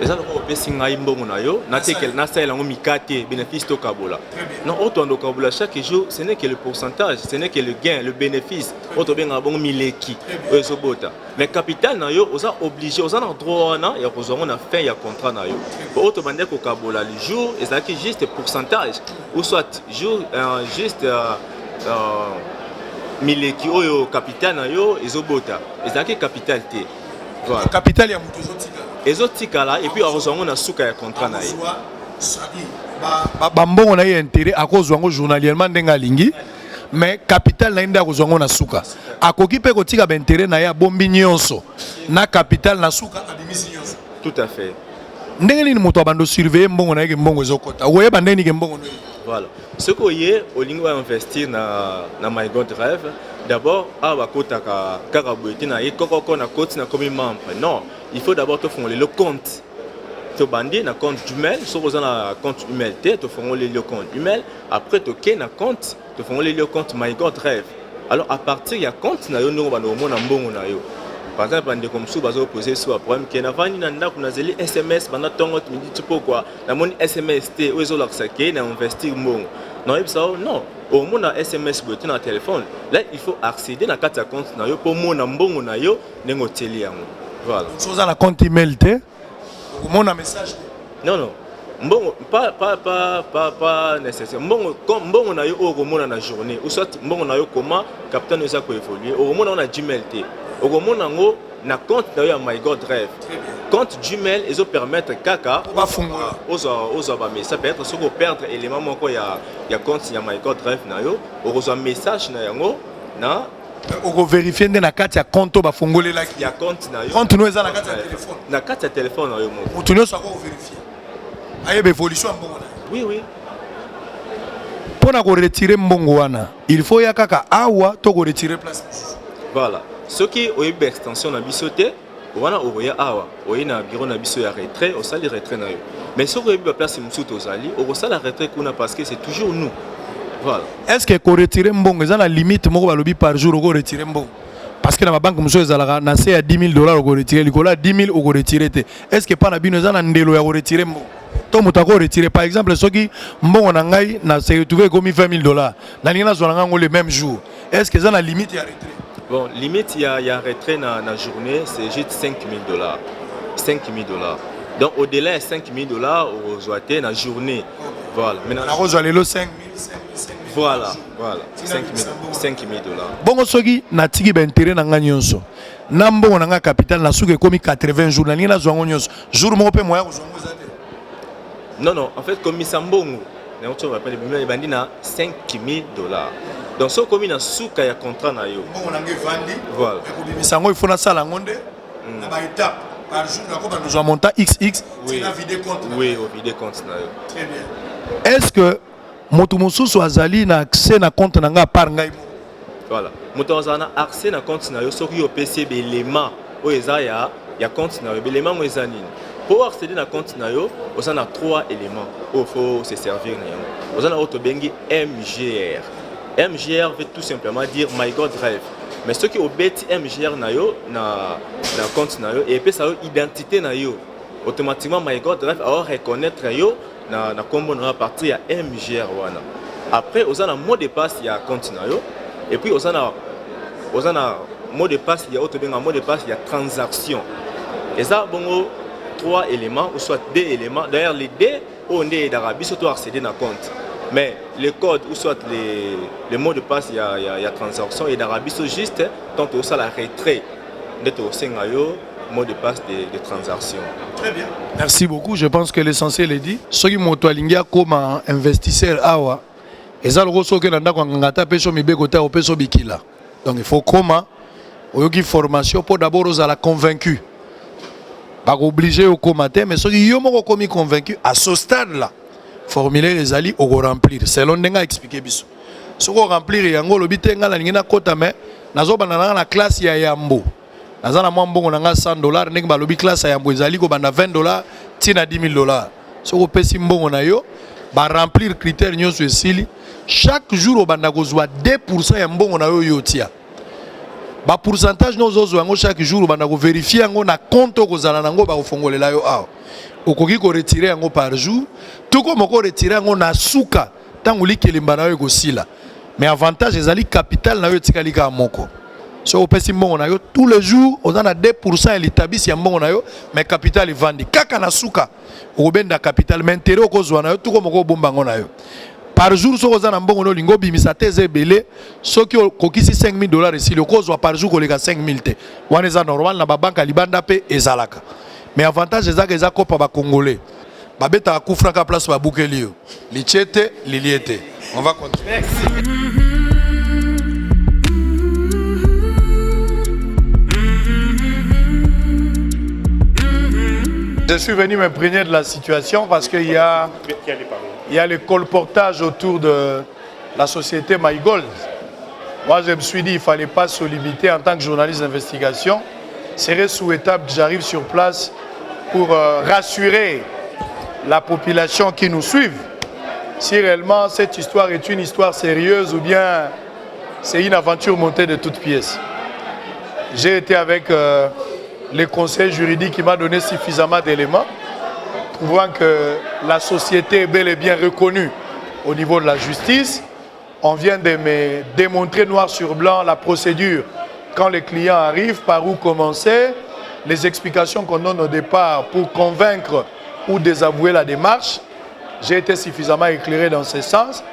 Speaker 3: Et ça on peut singa mbongo na yo, na tekel na sala ngo mikate bénéfice to kabola. Non, autant do kabola chaque jour, ce n'est que le pourcentage, ce n'est que le gain, le bénéfice. Auto benga bongo mileki ozo bota. Mais capital na yo, oza obligé, oza na droit na ya kozongo na fin ya contrat na yo. Auto bande ko kabola le jour, et ça qui juste pourcentage ou soit jour juste mileki oyo capital na yo ezobota. Et ça qui capital te.
Speaker 1: Voilà. Capital ya mutu zotika.
Speaker 3: Ezotika là et puis on a souka ya contrat na ye.
Speaker 1: Ba mbongo na ye intérêt akozwa ngo journalièrement ndenga lingi mais capital na inda akozwa ngo na souka. Akoki pe kotika ba intérêt na ya bombi nyonso. Na capital na souka abimisi nyonso.
Speaker 3: Tout à fait.
Speaker 1: Ndenge nini moto abando surveiller mbongo na ye mbongo ezokota. Oye bandeni ke mbongo no.
Speaker 3: Voilà. Ce que yé olingo investir na My God Rêve. D'abord, na côté na comme membre. Non, il faut d'abord te faire le compte. Tu bandit na compte Humel, si vous avez un compte Humel, tu fais le compte Humel. Après, tu fais un compte, tu fais le compte My God Rêve. Alors, à partir de compte, na yo no ba no mbongo na yo. Par exemple, on comme ça, on poser sur un problème qui est avant, on a des SMS, pendant que on dit pourquoi, on a SMS, on a investi non, au moins un SMS dans le téléphone. Là, il faut accéder à carte compte pour mon bon na yo nengo télé. Voilà.
Speaker 1: Chose à la compte email, au moins un message.
Speaker 3: Non. Bon, pas nécessaire. Bon, comme bon on a eu au moins dans la journée, ou soit bon on a eu comment capitaine nous a évolué. Au moins on a Gmail. Au moins on a compte d'ailleurs My God Drive. Compte Gmail, ils ont permettre kaka mais ça peut être ce qu'on perdre élément quoi il y a compte il y a My God Drive na yo, on message na yango na
Speaker 1: on vérifier na carte ya compte ba fongole là
Speaker 3: il y a compte na yo.
Speaker 1: Compte nous na carte ya téléphone.
Speaker 3: Na carte ya téléphone na yo mo.
Speaker 1: Tu nous ça vérifier. Aye évolution en bon.
Speaker 3: Oui.
Speaker 1: Pour retirer mbongo wana, il faut ya kaka awa to retirer place.
Speaker 3: Voilà. Ce qui est une extension na bisoté, wana oya awa, oya na bureau na biso ya retrait, au sali retrait na yo. Mais ce qui est place musuto zali, au sali retrait kuna parce que c'est toujours nous. Voilà. Est-ce
Speaker 1: que retirer mbongo ça la limite moko balobi par jour ko retirer mbongo? Parce que dans ma banque musuto ezalaka na c'est à $10,000 ko retirer, likola 10,000 ko retirer te. Est-ce que pas na bino za na ndelo ya ko retirer mbongo? To mutako retirer par exemple ceux qui mbongo na ngai na se retrouver comme $20,000. Na nina zo na le même jour. Est-ce que ça la limite ya retrait?
Speaker 3: Bon, limite, il y a retrait dans la journée, c'est juste $5,000. $5,000. Donc, au-delà de $5,000, on doit être dans la journée. Voilà.
Speaker 1: Maintenant, on doit aller le 5,000.
Speaker 3: Voilà. $5,000.
Speaker 1: Bon, ce qui n'a pas d'intérêt dans le nyonso. Nambo on a capital na souke comme 80 jours. Na nina zo nyonso. Jour mo pe moya
Speaker 3: Non, en fait, comme Misambongo, on va appeler le bandi na $5,000. Donc, ce comme il souka ya contrat na yo.
Speaker 1: Bon, on a vendu.
Speaker 3: Voilà.
Speaker 1: Misango il faut na sala ngonde. Na ba étape par jour na ko ba nous montant XX.
Speaker 3: Oui.
Speaker 1: Na vide compte.
Speaker 3: Oui, au vide compte na yo.
Speaker 1: Très bien. Est-ce que moto mosusu azali na accès na compte na nga par ngai?
Speaker 3: Voilà. Moto azana accès na compte na yo soki yo PC élément o eza ya compte na yo élément mo eza nini. Pour accéder à compte na yo, on a 3 éléments où faut se servir na yo. On a auto bengi MGR. MGR veut tout simplement dire My God Drive. Mais ceux qui ont bêti MGR na yo na compte na yo et puis ça identité na yo. Automatiquement My God Drive va reconnaître yo na combo na partir à MGR wana. Après on a un mot de passe il y a compte na yo et puis on a mot de passe il y a auto bengi mot de passe il y a transaction. Et ça bon 3 éléments ou soit 2 éléments. D'ailleurs les 2 on est d'Arabie surtout accéder na compte. Mais les codes ou soit les mots de passe, il y a transaction et d'Arabie, c'est juste tant que ça la retrait d'être au Sengayo, mot de passe de transaction.
Speaker 1: Très bien. Merci beaucoup. Je pense que l'essentiel est dit. Ce qui m'a dit comme investisseur, et ça le ressort que l'on a quand on a tapé sur mes bécotés au peso bikila. Donc il faut comment, au y formation pour d'abord aux la convaincu. Pas obligé au commater, mais ceux qui ont commis convaincu à ce stade-là. Formuler les alliés au remplir selon denga expliquer biso soko remplir yango lobi tenga la ngina kota me nazo banana na classe ya yambo nazana mwambongo nanga $100 ndenge ba lobi classe ya yambo ezali ko bana $20 tina $10,000 soko pesi mbongo na yo ba remplir critères nyonso esili chaque jour au banda kozwa 2% ya mbongo na yo yotia ba pourcentage nozo yango chaque jour au banda ko vérifier yango na compte kozala nango ba kofongolela yo awa okoki ko retirer yango par jour tout comme on retirer yango na suka tango likelemba na yo ekosila mais avantage ezali capital na yo tikali ka moko so opesi mbongo na yo tous les jours on a 2% ya litabisi ya mbongo na yo mais capital evandi kaka na suka okobenda capital mais intérêt okozwa na yo tout comme okobomba ngo na yo par jour so kozana mbongo no lingo bimisa te ezebele soki okokisi $5,000 esili okozwa par jour koleka 5,000 te wana eza normal na babanka libanda pe ezalaka. Mais avantage c'est que les copa ba congolais. Babeta koufra ka place ba boukelio. Lichete, liliete. On va continuer. Merci. Je suis venu me plaindre de la situation parce qu'il y a le colportage autour de la société MyGold. Moi je me suis dit qu'il ne fallait pas se limiter en tant que journaliste d'investigation. Serait souhaitable que j'arrive sur place pour rassurer la population qui nous suit si réellement cette histoire est une histoire sérieuse ou bien c'est une aventure montée de toutes pièces. J'ai été avec le conseil juridique qui m'a donné suffisamment d'éléments, prouvant que la société est bel et bien reconnue au niveau de la justice. On vient de me démontrer noir sur blanc la procédure quand les clients arrivent, par où commencer, les explications qu'on donne au départ pour convaincre ou désavouer la démarche. J'ai été suffisamment éclairé dans ce sens.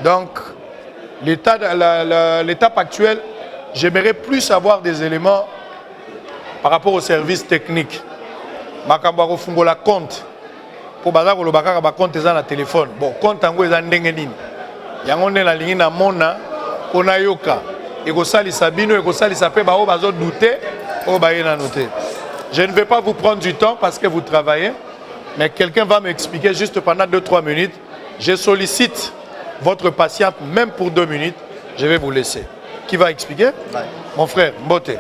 Speaker 1: Donc, l'étape actuelle, j'aimerais plus avoir des éléments par rapport au service technique. Makambaro fungo la compte. Pour bazar ko lobaka ba compte za na téléphone. Bon, compte ngo eza ndenge nini. Yango nde na lingi na mona ona yoka. Eko sali sabino eko sali sapé ba o bazo douter o ba yena noter. Je ne vais pas vous prendre du temps parce que vous travaillez, mais quelqu'un va m'expliquer juste pendant 2-3 minutes. Je sollicite votre patiente même pour 2 minutes. Je vais vous laisser. Qui va expliquer? Mon frère, Mbote.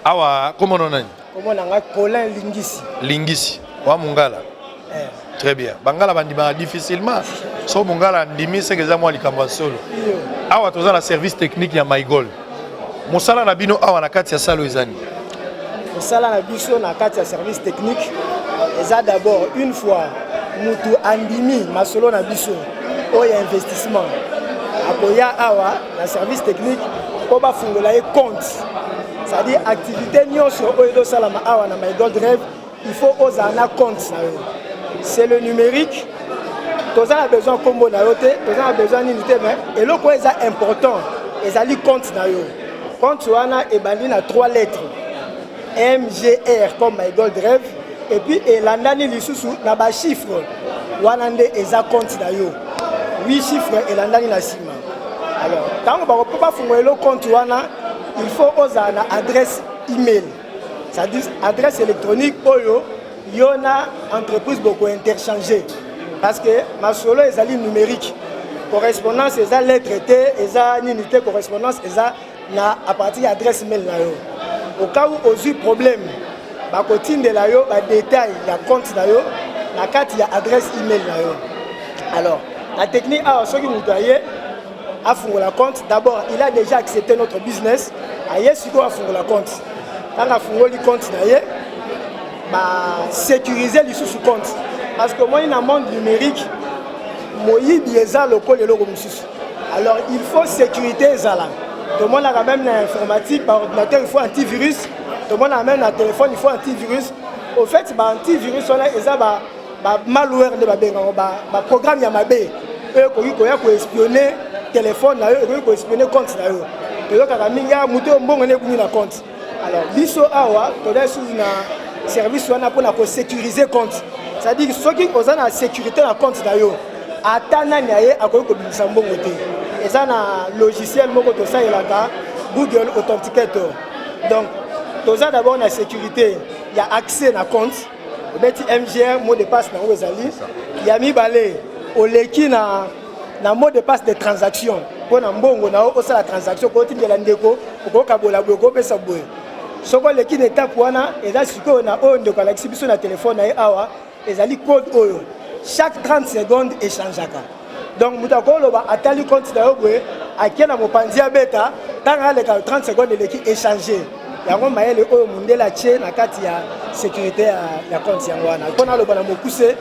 Speaker 1: Awa, comment on a?
Speaker 4: Comment on a Colin Lingisi.
Speaker 1: Lingisi. Wa Mungala. Très bien. Bangala bandima difficilement. So Mungala ndimi c'est que ça moi likambo solo. Awa toza la service technique ya Maigol. Mosala na bino awa na kati ya salo ezani.
Speaker 4: Mosala na biso na kati ya service technique. Eza d'abord une fois mutu andimi masolo na biso oya investissement. Akoya awa na service technique ko ba fungola e compte. C'est-à-dire activité nyonso oyo salama awa na Maigol Drive, il faut oser un compte. C'est le numérique. Tous a besoin de combo na yote, tous a besoin d'unité mais et le quoi est important, ils ali compte na yo. Compte wana e bandi na 3 lettres. MGR comme Maigol Drive et puis elandani lisusu na ba chiffre wana nde eza compte na yo. 8 chiffres elandani na sima. Alors, tant ba ko pas fungola le compte wana, il faut oser na adresse email. C'est-à-dire adresse électronique oyo yona entreprise beaucoup interchanger parce que ma solo est ali numérique correspondance est à lettre T est à unité correspondance est na à partir d'adresse email na yo au cas où osu problème ba kotinde la yo ba détail ya compte na yo na carte ya adresse email na yo. Alors la technique a ce qui nous doit à fungola compte. D'abord il a déjà accepté notre business aye siko a fungola compte. Quand on a fungoli compte d'ailleurs, sécuriser les sous compte. Parce que moi, dans le monde numérique, moi, il y a le col et le alors, il faut sécurité. Tout le monde a même l'informatique, par ordinateur, il faut antivirus. Tout le monde a même un téléphone, il faut antivirus. Au fait, antivirus, on a malware, un programme, il y a un espionner téléphone, il faut espionner compte. Il y a un compte. Alors, biso awa, toda sous un service pour sécuriser compte. C'est-à-dire que ceux qui ont la sécurité dans compte d'ailleurs, atana nyaye akoyo ko bilisa mbongo te. Eza na logiciel moko to ça elaka Google Authenticator. Donc, toza d'abord la sécurité, il y a accès na compte. Beti MGR mot de passe na ozali. Il y a mibale oleki na mot de passe de transaction. Pour na mbongo na o la transaction ko tindela ndeko ko kabola ko pesa boye. Soko leki étape wana eza siko na o ndeko la exhibition na téléphone na awa ezali code oyo chaque 30 secondes échangeaka. Donc mutako loba atali compte na yo boye akena mopanzi beta tanga le 30 secondes leki échanger. Yango mayele oyo mundela tie na kati ya sécurité ya compte yango wana. Kona loba na mokuse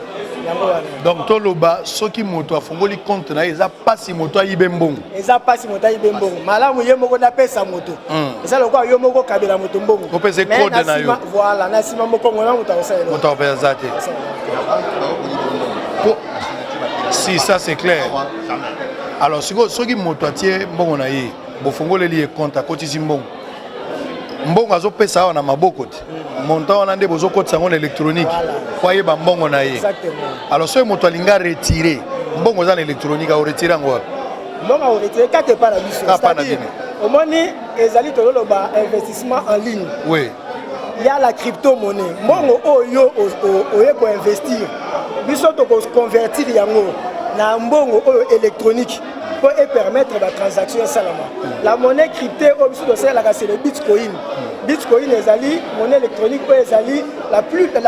Speaker 4: yango wana.
Speaker 1: Donc to loba soki moto afongoli compte na eza pasi moto ayibe mbongo.
Speaker 4: Eza pasi moto ayibe mbongo. Malamu ye moko na pesa moto. Eza lokwa yo moko kabela moto mbongo.
Speaker 1: Ko pese code na yo.
Speaker 4: Voilà, na sima moko ngona moto osala.
Speaker 1: Moto opesa zate. Si ça c'est clair. Alors soki moto atie mbongo na ye, bo fongole li compte akotisi mbongo. Mbongo azopesa awa na maboko te. Montant wana nde bozokotisa ngo électronique. Kwa yeba mbongo na ye.
Speaker 4: Exactement.
Speaker 1: Alors soki moto alinga retirer mbongo za na électronique au retirer ngo.
Speaker 4: Mbongo au retirer kate pa na biso. C'est-à-dire au moni ezali tololo ba investissement en ligne.
Speaker 1: Oui.
Speaker 4: Il y a la crypto-monnaie. Mbongo oyo oye ko investir. Biso to ko convertir yango na mbongo oyo électronique pour permettre la transaction salama. La monnaie cryptée c'est le Bitcoin. Bitcoin est monnaie électronique est la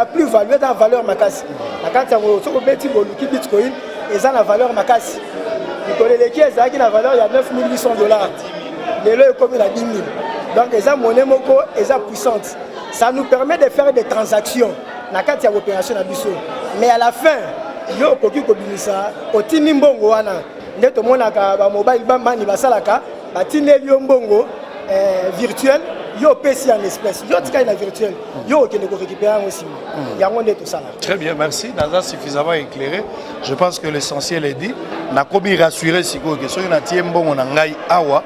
Speaker 4: plus valuée dans la valeur makasi. La carte de Bitcoin est la valeur makasi. Le qui est la valeur il y a $9 800. Les lois est comme il a 10 000. Donc, les monnaie moko, elles sont puissantes. Ça nous permet de faire des transactions. Na kati ya opération na biso. Mais à la fin, yo koki ko binisa, otini mbongo wana. Ndeto mona ka ba mobile ba mani basalaka, batine yo mbongo virtuel, yo pesi en espèce. Yo tika na virtuel, yo okende ko récupérer aussi. Yango ndeto sala.
Speaker 1: Très bien, merci. Dans un suffisamment éclairé, je pense que l'essentiel est dit. Na kobi rassurer siko que soki na tie mbongo na ngai awa,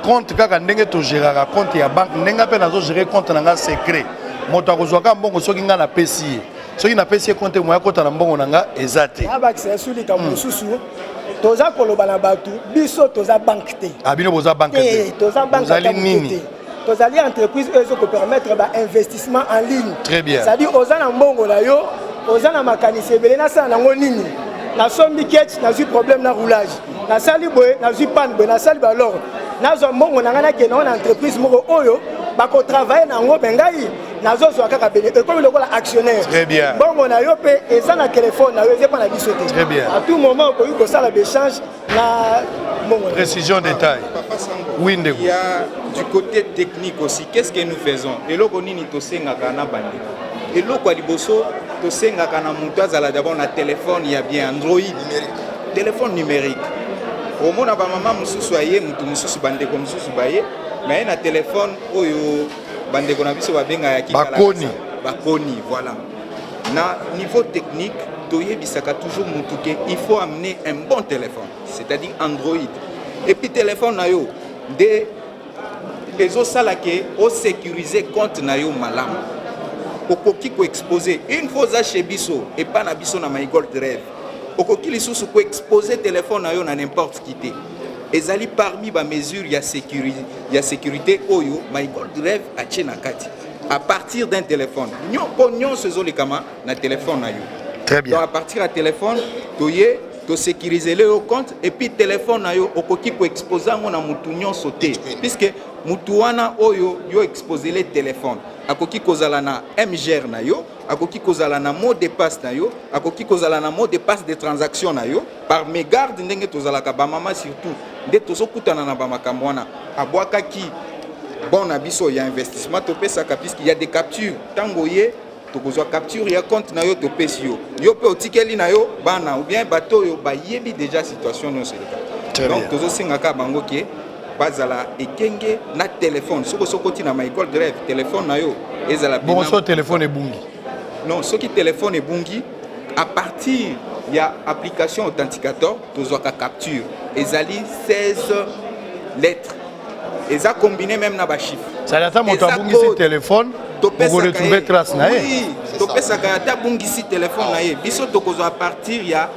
Speaker 1: compte kaka ndenge to gérera compte ya banque, ndenge pe nazo gérer compte na nga secret. Moto akozwaka mbongo soki nga na pesi. Soki na pesi compte moya kota na mbongo na nga ezate.
Speaker 4: Aba c'est suli ka mususu. Toza koloba na batu, biso toza banque te.
Speaker 1: Abino boza banque te.
Speaker 4: Toza banque te. Tozali entreprise eux qui permettre ba investissement en ligne.
Speaker 1: Très bien.
Speaker 4: C'est-à-dire oza na mbongo na yo, oza na makanisi ebele na sana nango nini. Na sombi ketch na problème na roulage. Na sali boye na panne boye na sali balor. Na zo mbongo na ngana ke na entreprise moko oyo bako travailler na ngo bengai. Nazo zo kaka bene comme le actionnaire.
Speaker 1: Très bien.
Speaker 4: Bongo na yo pe eza na téléphone na yo eza pas na biso te.
Speaker 1: Très bien.
Speaker 4: À tout moment ko yuko sala d'échange na bongo.
Speaker 1: Précision détail. Oui,
Speaker 5: il y a du côté technique aussi. Qu'est-ce que nous faisons? Et là on nini to senga kana bandi. Et là kwa liboso to senga kana mutu azala d'abord na téléphone il y a bien Android numérique. Téléphone numérique. Au mona ba mama mususu aye mutu mususu bande ko mususu baye mais na téléphone oyo bande ko na biso ba benga ya kikala bakoni voilà na niveau technique toyebisaka toujours mutu ke il faut amener un bon téléphone c'est-à-dire Android et puis téléphone na yo de ezo sala ke o sécuriser compte na yo malamu okoki ko exposer une fois za chez biso et pas na biso na My Gold Rêve okoki lisusu ko exposer téléphone na yo na n'importe qui te ezali parmi ba mesures ya sécurité oyo My Gold Rêve atie na kati à partir d'un téléphone nyon sezo le kama na téléphone na yo.
Speaker 1: Très bien.
Speaker 5: Donc à partir d'un téléphone toye to sécuriser le compte et puis téléphone na yo okoki ko exposer ngo na mutu nyon sauter puisque mutu wana oyo yo exposer le téléphone akoki kozala na MGR na yo akoki kozala na mot de passe na yo akoki kozala na mot de passe de transaction na yo par mégarde ndenge tozalaka ba mama surtout nde tozokutana na ba makambo wana abwakaki bon na biso ya investissement topesaka puisqu'il y a des captures tango ye tokozwa capture ya compte na yo topesi yo pe otikeli na yo bana ou bien bato yo bayebi déjà situation no seleka donc tozosengaka bango ke bazala ekenge na téléphone soko tina My Gold Rêve téléphone na yo ezala
Speaker 1: bon so téléphone ebungi
Speaker 5: non soki téléphone ebungi à partir ya application authenticateur tozwaka capture ezali 16 lettres eza combiné même na ba chiffre
Speaker 1: ça data moto abungi si téléphone pour retrouver trace na ye
Speaker 5: oui topesaka ata bungisi téléphone na ye biso tokozwa à partir ya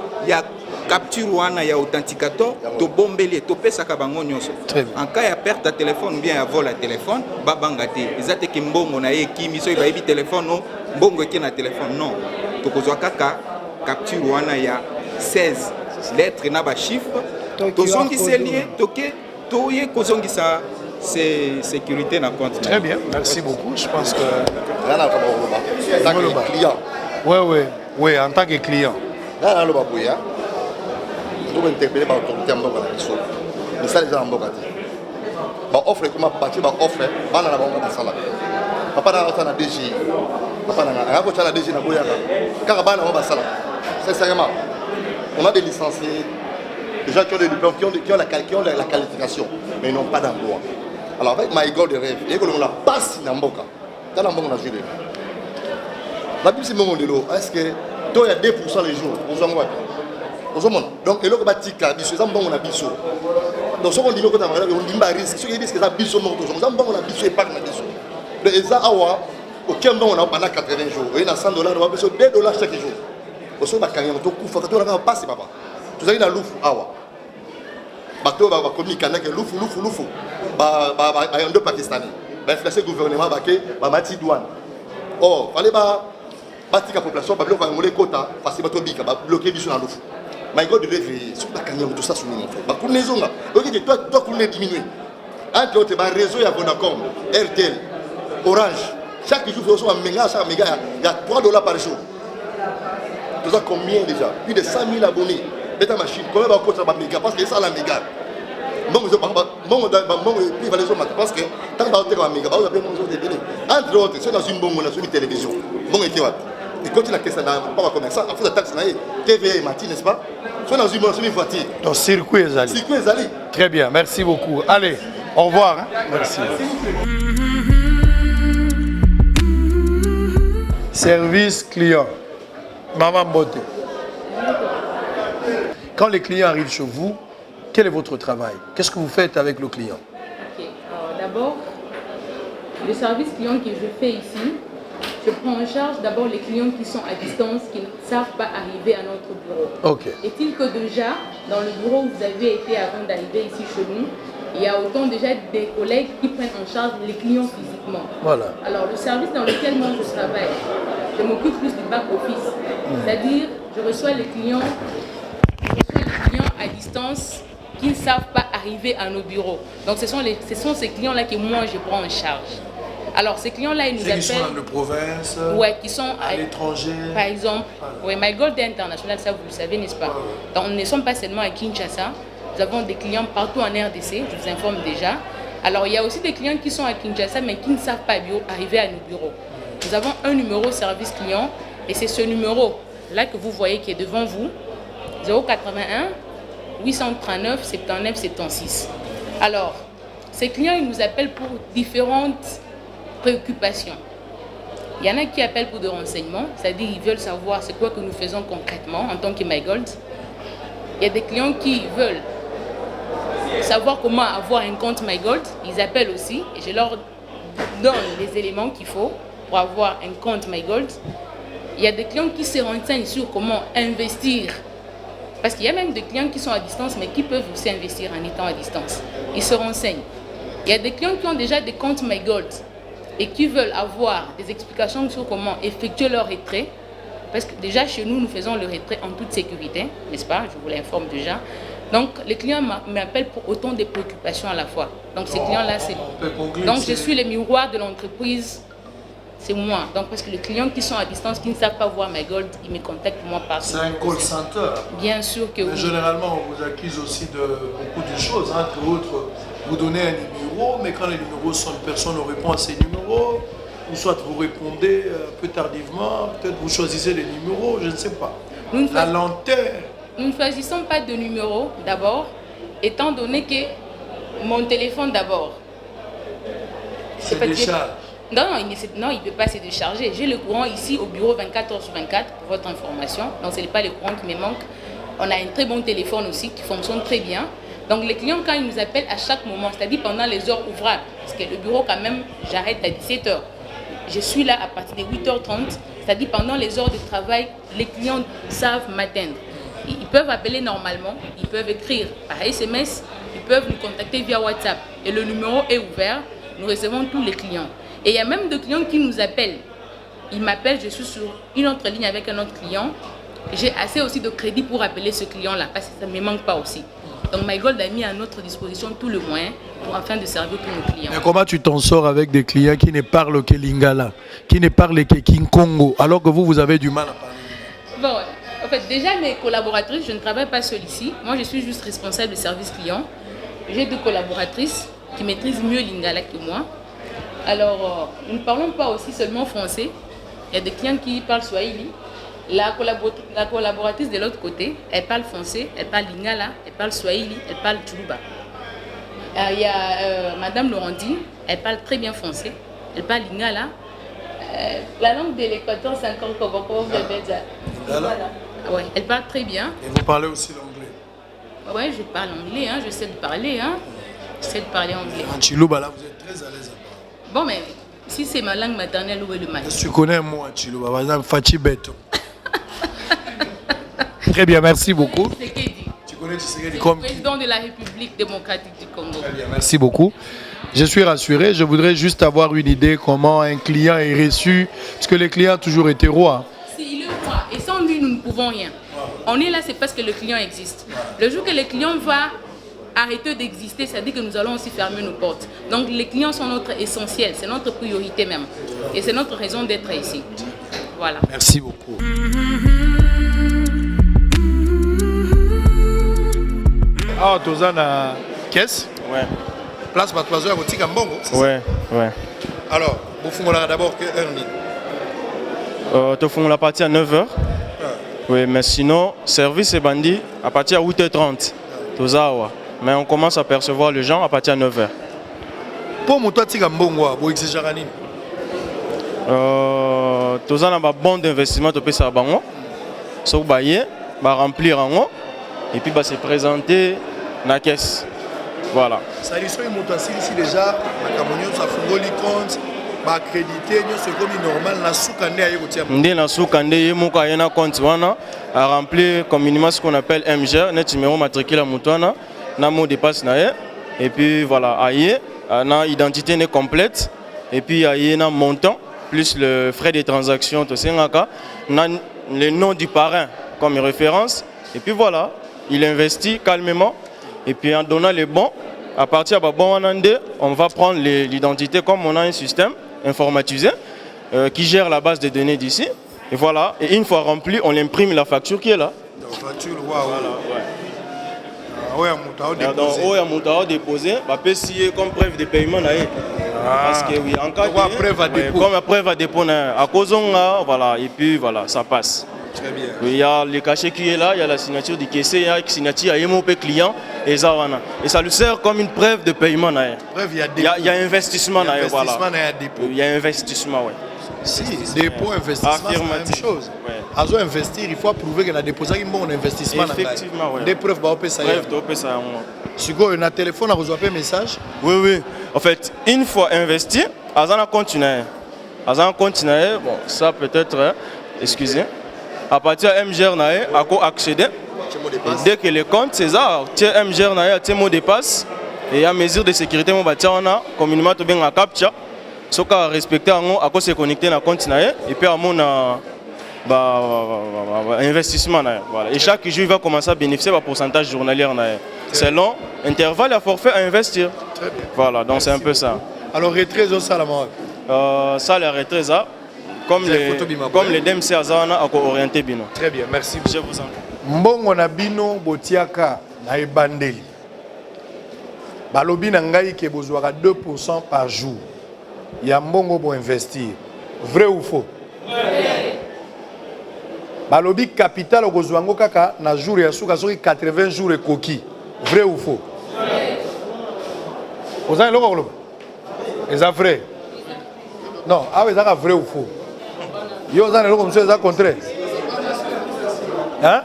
Speaker 5: capture wana ya authenticateur to bombeli to pesaka bango nyonso en cas ya perte à téléphone bien ya vol à téléphone babanga te ezate ke mbongo na ye kimi so ba yebi téléphone no mbongo ke na téléphone non to kozwa kaka capture wana ya 16 lettres na ba chiffre to songi selie toke to ye kozongisa c'est sécurité na compte.
Speaker 1: Très bien, merci beaucoup. Je pense que
Speaker 6: en tant que client.
Speaker 1: Oui, en tant que client.
Speaker 6: Là, le babouya, nous interpellé par l'autorité en Boga. Mais ça, les gens en Boga. Offre, comment partir, offre, on a la banque dans la salle. Papa n'a pas de DG. Papa n'a pas de DG. Car on va salle. Sincèrement, on a des licenciés, des gens qui ont des diplômes, qui ont la qualification, mais ils n'ont pas d'emploi. Alors avec My Gold Rêve, il y a la passe dans Mboka. Dans la Mboka, on a joué. La Bible, c'est mon modèle. Est-ce que toi, il y a 2% les jours? Donc, il y a des bâtiments qui sont bons, on a biso. Donc, ce qu'on dit, on dit risque. Ce qui dit, c'est que ça biso mort. On a bon, on a biso épargne, on a biso. Le Eza Awa, aucun bon, on a pendant 80 jours. Il y a $100, on a besoin de $2 chaque jour. On a besoin de $2 chaque jour. On a besoin de tout ça, il y a l'ouf Awa. Bateau va communiquer avec l'ouf. Il y a deux Pakistanais. L'inflation gouvernement va mettre douane. Oh, fallait pas bâtir la population, va bloquer les quotas, parce que va bloquer les l'ouf. My God, de lever, sur la cagnon, tout ça sur mon frère. Pour les hommes, toi, qu'on est diminué. Entre autres, le réseau, il y a Vodacom, RTL, Orange. Chaque jour, il y a $1 méga, il y a $3 par jour. Tout ça, combien déjà? Plus de 100 000 abonnés. Beta machine, combien va coûter ça méga? Parce que ça, la méga. parce que tant que tu as entre autres, c'est dans une bonne télévision. Bon, et quand tu as question dans le commerçant, en fait, la taxe, TVA et Martin, n'est-ce pas? Soit dans une bonne voiture.
Speaker 1: Donc, circuit Ezali.
Speaker 6: Circuit Ezali.
Speaker 1: Très bien, merci beaucoup. Allez, au revoir. Hein. Merci. Service client. Maman Bote. Quand les clients arrivent chez vous, quel est votre travail? Qu'est-ce que vous faites avec le client?
Speaker 7: Ok, alors d'abord, le service client que je fais ici, je prends en charge d'abord les clients qui sont à distance, qui ne savent pas arriver à notre bureau.
Speaker 1: Ok.
Speaker 7: Est-il que déjà, dans le bureau où vous avez été avant d'arriver ici chez nous, il y a autant déjà des collègues qui prennent en charge les clients physiquement.
Speaker 1: Voilà.
Speaker 7: Alors le service dans lequel moi je travaille, je m'occupe plus du back-office. C'est-à-dire, je reçois les clients à distance qui ne savent pas arriver à nos bureaux. Donc ce sont ces clients-là que moi je prends en charge. Alors ces clients-là, ils nous appellent...
Speaker 1: Qui sont dans la province,
Speaker 7: ouais, qui sont
Speaker 1: à l'étranger.
Speaker 7: Par exemple, oui, My Gold est international, ça vous le savez, n'est-ce pas? Donc nous ne sommes pas seulement à Kinshasa, nous avons des clients partout en RDC, je vous informe déjà. Alors il y a aussi des clients qui sont à Kinshasa mais qui ne savent pas arriver à nos bureaux. Nous avons un numéro service client et c'est ce numéro-là que vous voyez qui est devant vous, 081 839 79 76. Alors, ces clients, ils nous appellent pour différentes préoccupations. Il y en a qui appellent pour des renseignements, c'est-à-dire ils veulent savoir c'est quoi que nous faisons concrètement en tant que MyGold. Il y a des clients qui veulent savoir comment avoir un compte MyGold, ils appellent aussi et je leur donne les éléments qu'il faut pour avoir un compte MyGold. Il y a des clients qui se renseignent sur comment investir. Parce qu'il y a même des clients qui sont à distance, mais qui peuvent aussi investir en étant à distance. Ils se renseignent. Il y a des clients qui ont déjà des comptes MyGold et qui veulent avoir des explications sur comment effectuer leur retrait. Parce que déjà, chez nous, nous faisons le retrait en toute sécurité, n'est-ce pas? Je vous l'informe déjà. Donc, les clients m'appellent pour autant de préoccupations à la fois. Donc, ces clients-là, c'est... Donc, je suis le miroir de l'entreprise. C'est moi. Donc, parce que les clients qui sont à distance, qui ne savent pas voir MyGold, ils me contactent moi par...
Speaker 1: C'est un call center.
Speaker 7: Bien sûr que oui.
Speaker 1: Généralement, on vous accuse aussi de beaucoup de choses. Entre autres, vous donnez un numéro, mais quand les numéros sont, personne ne répond à ces numéros. Ou soit vous répondez un peu tardivement, peut-être vous choisissez les numéros, je ne sais pas. La lenteur.
Speaker 7: Nous ne choisissons pas de numéro d'abord, étant donné que mon téléphone d'abord...
Speaker 1: C'est décharge.
Speaker 7: Non, il ne peut pas se décharger. J'ai le courant ici au bureau 24 heures sur 24 pour votre information. Donc ce n'est pas le courant qui me manque. On a un très bon téléphone aussi qui fonctionne très bien. Donc les clients, quand ils nous appellent à chaque moment, c'est-à-dire pendant les heures ouvrables, parce que le bureau quand même, j'arrête à 17h. Je suis là à partir de 8h30, c'est-à-dire pendant les heures de travail, les clients savent m'atteindre. Ils peuvent appeler normalement, ils peuvent écrire par SMS, ils peuvent nous contacter via WhatsApp. Et le numéro est ouvert, nous recevons tous les clients. Et il y a même des clients qui nous appellent. Ils m'appellent, je suis sur une autre ligne avec un autre client. J'ai assez aussi de crédit pour appeler ce client-là, parce que ça ne me manque pas aussi. Donc MyGold a mis à notre disposition tout le moyen afin de servir tous nos clients.
Speaker 1: Mais comment tu t'en sors avec des clients qui ne parlent que Lingala, qui ne parlent que King Congo, alors que vous avez du mal à parler?
Speaker 7: Bon, en fait, déjà mes collaboratrices, je ne travaille pas seule ici. Moi, je suis juste responsable de service client. J'ai 2 collaboratrices qui maîtrisent mieux Lingala que moi. Alors, nous ne parlons pas aussi seulement français. Il y a des clients qui parlent Swahili. La collaboratrice de l'autre côté, elle parle français, elle parle Lingala, elle parle Swahili, elle parle Tchouba. Il y a Madame Laurentine, elle parle très bien français, elle parle Lingala. La langue de l'Équateur, c'est encore comment vous appelez ça? Lingala. Ouais, elle parle très bien.
Speaker 1: Et vous parlez aussi l'anglais?
Speaker 7: Oui, je parle anglais, hein, je sais de parler. Hein. Je sais de parler anglais.
Speaker 1: En Chilouba, là, vous êtes très à l'aise.
Speaker 7: Bon, mais si c'est ma langue maternelle, où est le mal?
Speaker 1: Tu connais un mot en Chilouba, par exemple, Fachi Beto. Très bien, merci beaucoup. Tu connais Tshisekedi comme
Speaker 7: président de la République démocratique du Congo.
Speaker 1: Très bien, merci beaucoup. Je suis rassuré. Je voudrais juste avoir une idée comment un client est reçu, parce que les clients ont toujours été rois.
Speaker 7: Si, il est roi. Et sans lui, nous ne pouvons rien. On est là, c'est parce que le client existe. Le jour que le client va arrêter d'exister, ça dit que nous allons aussi fermer nos portes. Donc les clients sont notre essentiel, c'est notre priorité même. Et c'est notre raison d'être ici. Voilà.
Speaker 1: Merci beaucoup. Ah, Tozana Caisse.
Speaker 3: Ouais.
Speaker 1: Place Batouazo à Botika Mbongo.
Speaker 3: Ouais, ouais.
Speaker 1: Alors, vous faites d'abord que
Speaker 3: Tu fais la partie à 9h. Oui, mais sinon, service et bandit à partir à 8h30. Mais on commence à percevoir les gens à partir de 9h.
Speaker 1: Pour moi, tu as un exigé.
Speaker 3: Tous un bon d'investissement, tu peux faire bango, so bailler, remplir en haut, et puis se présenter dans la caisse. Voilà.
Speaker 1: Ça dit que ici déjà, la Cameroun a fait un compte, accrédité, c'est comme normal, na soukande aye kotia.
Speaker 3: Ndé na soukande yemo ka yena compte wana à remplir comme minimum ce qu'on appelle MGR, net numéro matricule mutwana, na mot de passe na et puis voilà, aye, na identité n'est complète, et puis aye na montant plus le frais de transaction, tout ça, le nom du parrain comme référence. Et puis voilà, il investit calmement. Et puis en donnant les bons, à partir de bon on va prendre l'identité comme on a un système informatisé qui gère la base de données d'ici. Et voilà, et une fois rempli, on imprime la facture qui est là.
Speaker 1: La facture, voilà,
Speaker 3: ouais. Déposé, comme preuve de paiement. Parce que oui, en cas de
Speaker 1: preuve à dépôt.
Speaker 3: Comme preuve à dépôt, à cause voilà, et puis voilà, ça passe.
Speaker 1: Très bien.
Speaker 3: Il y a le cachet qui est là, il y a la signature du caissier, il y a la signature de mon client et ça lui sert comme une preuve de paiement.
Speaker 1: Il
Speaker 3: y a investissement.
Speaker 1: Voilà.
Speaker 3: Il y a investissement, oui.
Speaker 1: Si, dépôt, investissement, c'est la même chose. À investir, il faut prouver qu'il a déposé un bon investissement.
Speaker 3: Effectivement, oui.
Speaker 1: Des preuves, ça y est. Si vous avez un téléphone, vous avez un message.
Speaker 3: Oui, oui. En fait, une fois investi, Azana continue. Bon, ça peut-être, excusez. À partir de MGR, on peut accéder. Dès que le compte, c'est ça. MGR, on mot de passe. Et à mesure de sécurité, on a communément un captcha. Ce qu'on a respecté, on a se connecter dans le compte. Et puis, on a investissement. Voilà. Et chaque jour, il va commencer à bénéficier d'un pourcentage journalier. Selon intervalle à forfait à investir.
Speaker 1: Très bien.
Speaker 3: Voilà, donc c'est un peu ça.
Speaker 1: Alors, retrait, ça, la marque.
Speaker 3: Ça, les retraits, ça. Comme les DMC Azana a orienté Bino.
Speaker 1: Très bien, merci.
Speaker 3: Je vous en prie.
Speaker 1: Mbongo na bino botiaka na ebandeli. Balobi na ngai ke bozwaka 2% par jour. Ya mbongo bo investir. Vrai ou faux? Vrai. Balobi capital okozwango kaka na jour ya suka soki 80 jours ekoki. Vrai ou faux? Vrai. Ozan eloko koloba? Eza vrai. Non, awe ezaka vrai ou faux? Yo ozan eloko monsieur eza contraire. Hein?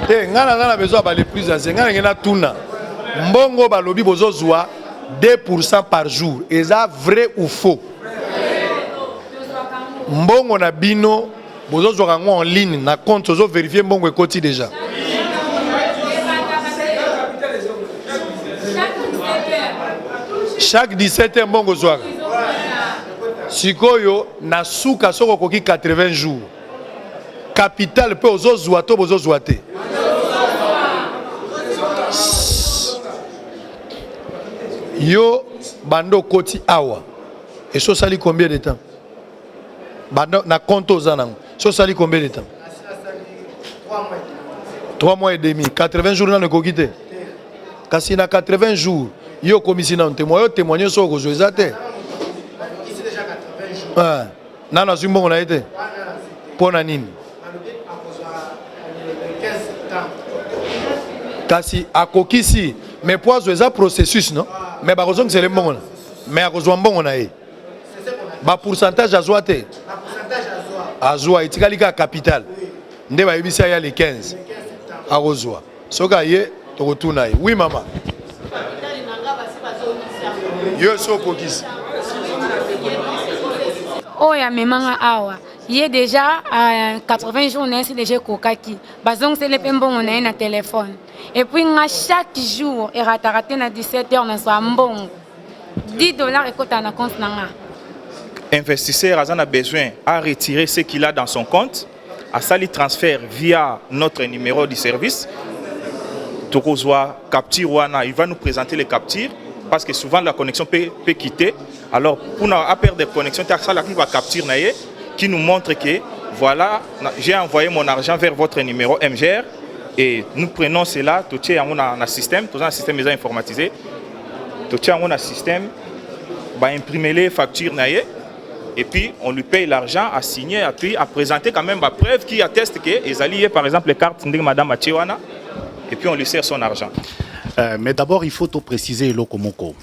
Speaker 1: Te ngana besoin ba les plus anciens ngana tuna. Mbongo balobi bozozwa 2% par jour. Eza vrai ou faux? Mbongo na bino bozozwa ngo en ligne na compte ozo vérifier mbongo ekoti déjà. Chaque 17h mbongo zwaka. Sikoyo na suka soko koki 80 jours. Capital pe ozozwa to bozozwa te. Yo bando koti awa. Et ça sali combien de temps? Bando na compte ozanango. Ça sali combien de temps? 3 mois et demi. 80 jours na ne kokite. Kasi na 80 jours, yo komisi na témoigner sur ko zoeza te. Ah, nana zimbongo na été. Pona nini? Kasi akokisi mais poizo eza processus non mais ba kozong c'est le mbongo mais akozwa mbongo na ye ba pourcentage azwa te azwa itikali ka capital nde ba yebisa ya le 15 akozwa soka ye tokotuna ye oui mama yo so kokisi
Speaker 8: oh ya memanga awa il est déjà à 80 jours c'est déjà kokaki bazong c'est le pembo on a un téléphone et puis chaque jour et raté na 17h na so mbongo $10 et kota na compte nanga.
Speaker 5: Investisseur a besoin à retirer ce qu'il a dans son compte, à sali transfert via notre numéro de service. Tokozwa capture wana, il va nous présenter les captures parce que souvent la connexion peut quitter. Alors pour nous perdre de connexion, ça la capture qui nous montre que voilà, j'ai envoyé mon argent vers votre numéro MGR
Speaker 3: Et nous prenons cela, tout on a un système, tout un système déjà informatisé. Tout on a un système, va imprimer les factures et puis on lui paye l'argent à signer et puis à présenter quand même la preuve qui atteste que les alliés par exemple les cartes de Madame Machiwana et puis on lui sert son argent.
Speaker 9: Mais d'abord il faut tout préciser Lokomoko.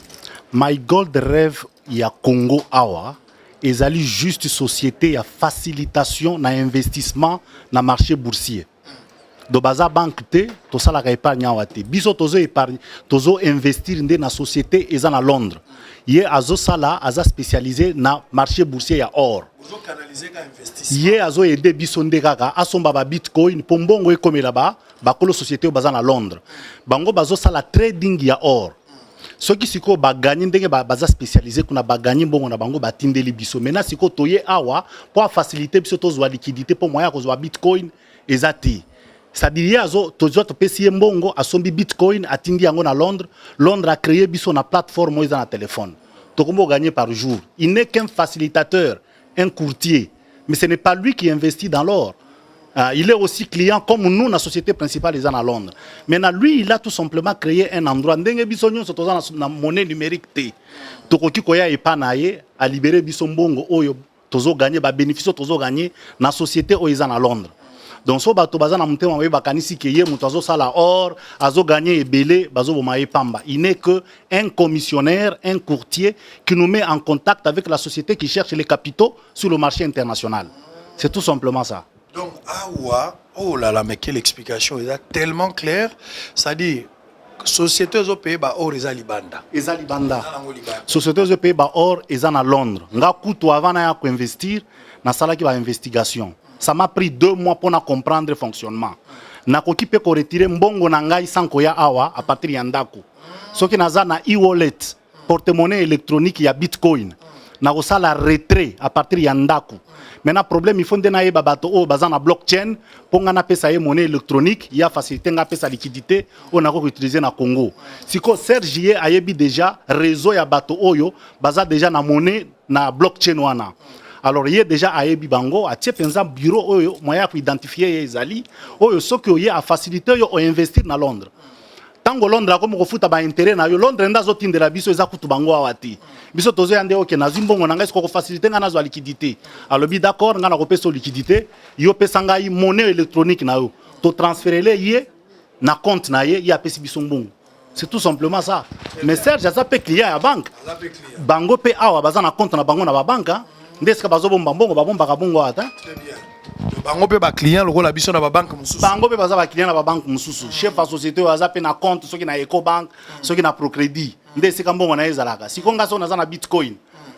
Speaker 9: My Gold Rêve il y a Congo Awa. Ils allaient juste société à facilitation na investissement na marché boursier. Do baza banque te to sala ka épargne awate. Biso tozo épargne, tozo investir dans na société eza na Londres. Yé azo sala aza spécialisé na marché boursier ya or.
Speaker 1: Ozo canaliser ka investissement.
Speaker 9: Yé azo aider biso nde kaka asomba ba Bitcoin pombongo ekomela ba kolo société baza na Londres. Bango bazo sala trading ya or. Ceux qui siko ba gagner ndenge baza spécialisé kuna ba gagner mbongo na bango ba tindeli biso. Maintenant siko toye awa pour faciliter biso tozwa liquidité pour moyen kozwa Bitcoin ezati. C'est-à-dire azo tozo to pesi mbongo asombi Bitcoin atindi yango na Londres. Londres a créé biso na plateforme moïse na téléphone. Tokombo gagner par jour. Il n'est qu'un facilitateur, un courtier, mais ce n'est pas lui qui investit dans l'or. Il est aussi client comme nous, la société principale est à Londres. Maintenant, lui, il a tout simplement créé un endroit. Ndenge bisonyo so toza na monnaie numérique te. Tokoki koya epanaye a libérer bisombongo oyo tozo gagner ba bénéfice tozo gagner na société oyo à Londres. Donc so bato baza na mutema we bakanisi ke ye muto azo sala or, azo gagner ebele, bazo bomaye pamba. Il n'est que un commissionnaire, un courtier qui nous met en contact avec la société qui cherche les capitaux sur le marché international. C'est tout simplement ça.
Speaker 1: Donc, awa, oh là là, mais quelle explication, il est tellement clair. C'est-à-dire, société aux pays, or, ils ont libanda.
Speaker 9: Ils ont libanda. Société aux pays, or, ils ont à Londres. Nga kutu avant na ko investir, na sala ki ba investigation. Ça m'a pris 2 mois pour comprendre le fonctionnement. Na ko kipe ko retirer mbongo na ngai sanko ya awa à partir ya ndako. Soki naza na e-wallet, porte-monnaie électronique ya Bitcoin. Na ko sala retrait à partir ya ndako. Maintenant, problème, il faut que na bato o bazana blockchain pour nga na pesa monnaie électronique, il y a facilité nga pesa liquidité on a utiliser na Congo. Siko Serge ayebi déjà réseau ya bato oyo baza déjà na monnaie na blockchain wana. Alors il y a déjà ayebi bango a tie penza bureau oyo moyen pour identifier ezali oyo soki oye a facilité yo investir na Londres. Tango Londres comme ko futa ba intérêt na yo Londres ndazo tindela biso eza kutu bango awati. Biso tozo yande oke na zimbongo na ngai ko faciliter nga nazo liquidité. Alors bi d'accord nga na ko pesa liquidité, yo pesa ngai monnaie électronique na yo. To transférer le yé na compte na yé ya pesi biso mbongo. C'est tout simplement ça. Mais Serge ça peut client à banque. Bango pe awa baza na compte na bango na ba banque. Ndeska bazo bomba mbongo ba bomba ka bongo ata.
Speaker 1: Très bien. Bango pe ba client loko la biso na ba banque mususu.
Speaker 9: Bango pe baza ba client na ba banque mususu. Chef de société waza pe na compte soki na Ecobank, soki na Procrédit. Ndesika mbongo na ezalaka. Sikonga so na za na Bitcoin.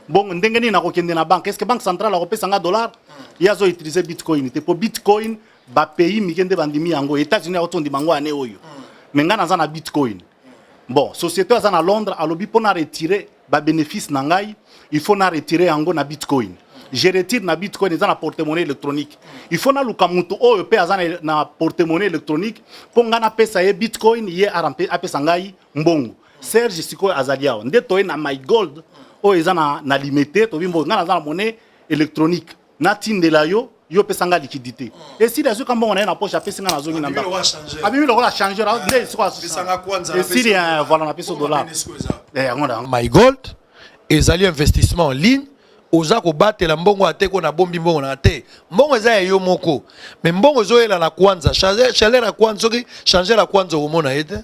Speaker 9: Bon ndenge ni na kokende na banque. Est-ce que banque centrale a kopesa nga dollar? Yazo utiliser Bitcoin. Te po Bitcoin ba pays mikende bandimi yango. États-Unis a otondi bango ane oyo. Menga na za na Bitcoin. Bon, société waza na Londres alobi pona retirer ba bénéfice na ngai, il faut na retirer yango na Bitcoin. Je retire na Bitcoin dans la porte-monnaie électronique. Il faut na luka mutu oyo pe azana na porte-monnaie électronique pour ngana pesa ye Bitcoin ye arampe apesa ngai mbongo. Serge siko azaliao. Nde toye na My Gold oyo ezana na limité to bimbo ngana za monnaie électronique. Na tindela yo yo pesa nga liquidité. Et si les autres mbongo na na poche apesa nga na zongi na ndako. Abi lo la changer nde siko pesa nga kwanza. Et si voilà na pesa dollar.
Speaker 1: My Gold ezali investissement en ligne. Oza ko batela mbongo ateko na bombi mbongo na te mbongo eza yo moko mais mbongo zoela na kwanza changer la kwanza soki changer la kwanza omona ete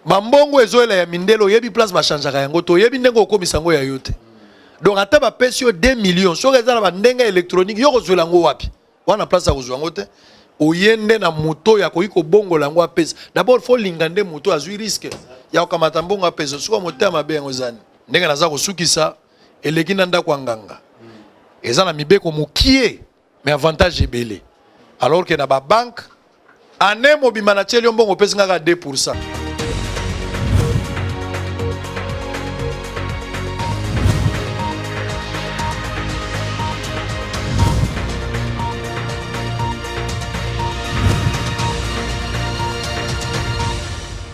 Speaker 1: ba mbongo ezoela ya mindelo yebi place ba changer yango to yebi ndengo okomisa ngo ya yote donc ata ba pesi yo 2 millions soki eza na ba ndenga électronique yo kozwela ngo wapi wana place ya kozwa ngo te oyende na moto ya koiko bongo lango apesa d'abord faut lingande moto azui risque ya kokamata mbongo apesa soki moto ya mabe yango zani ndenga naza kosukisa eleki na ndako nganga eza na mibeko mokie mais avantage ebele alors que na ba banque ane mobima na tieli mbongo pesa ngaka 2%.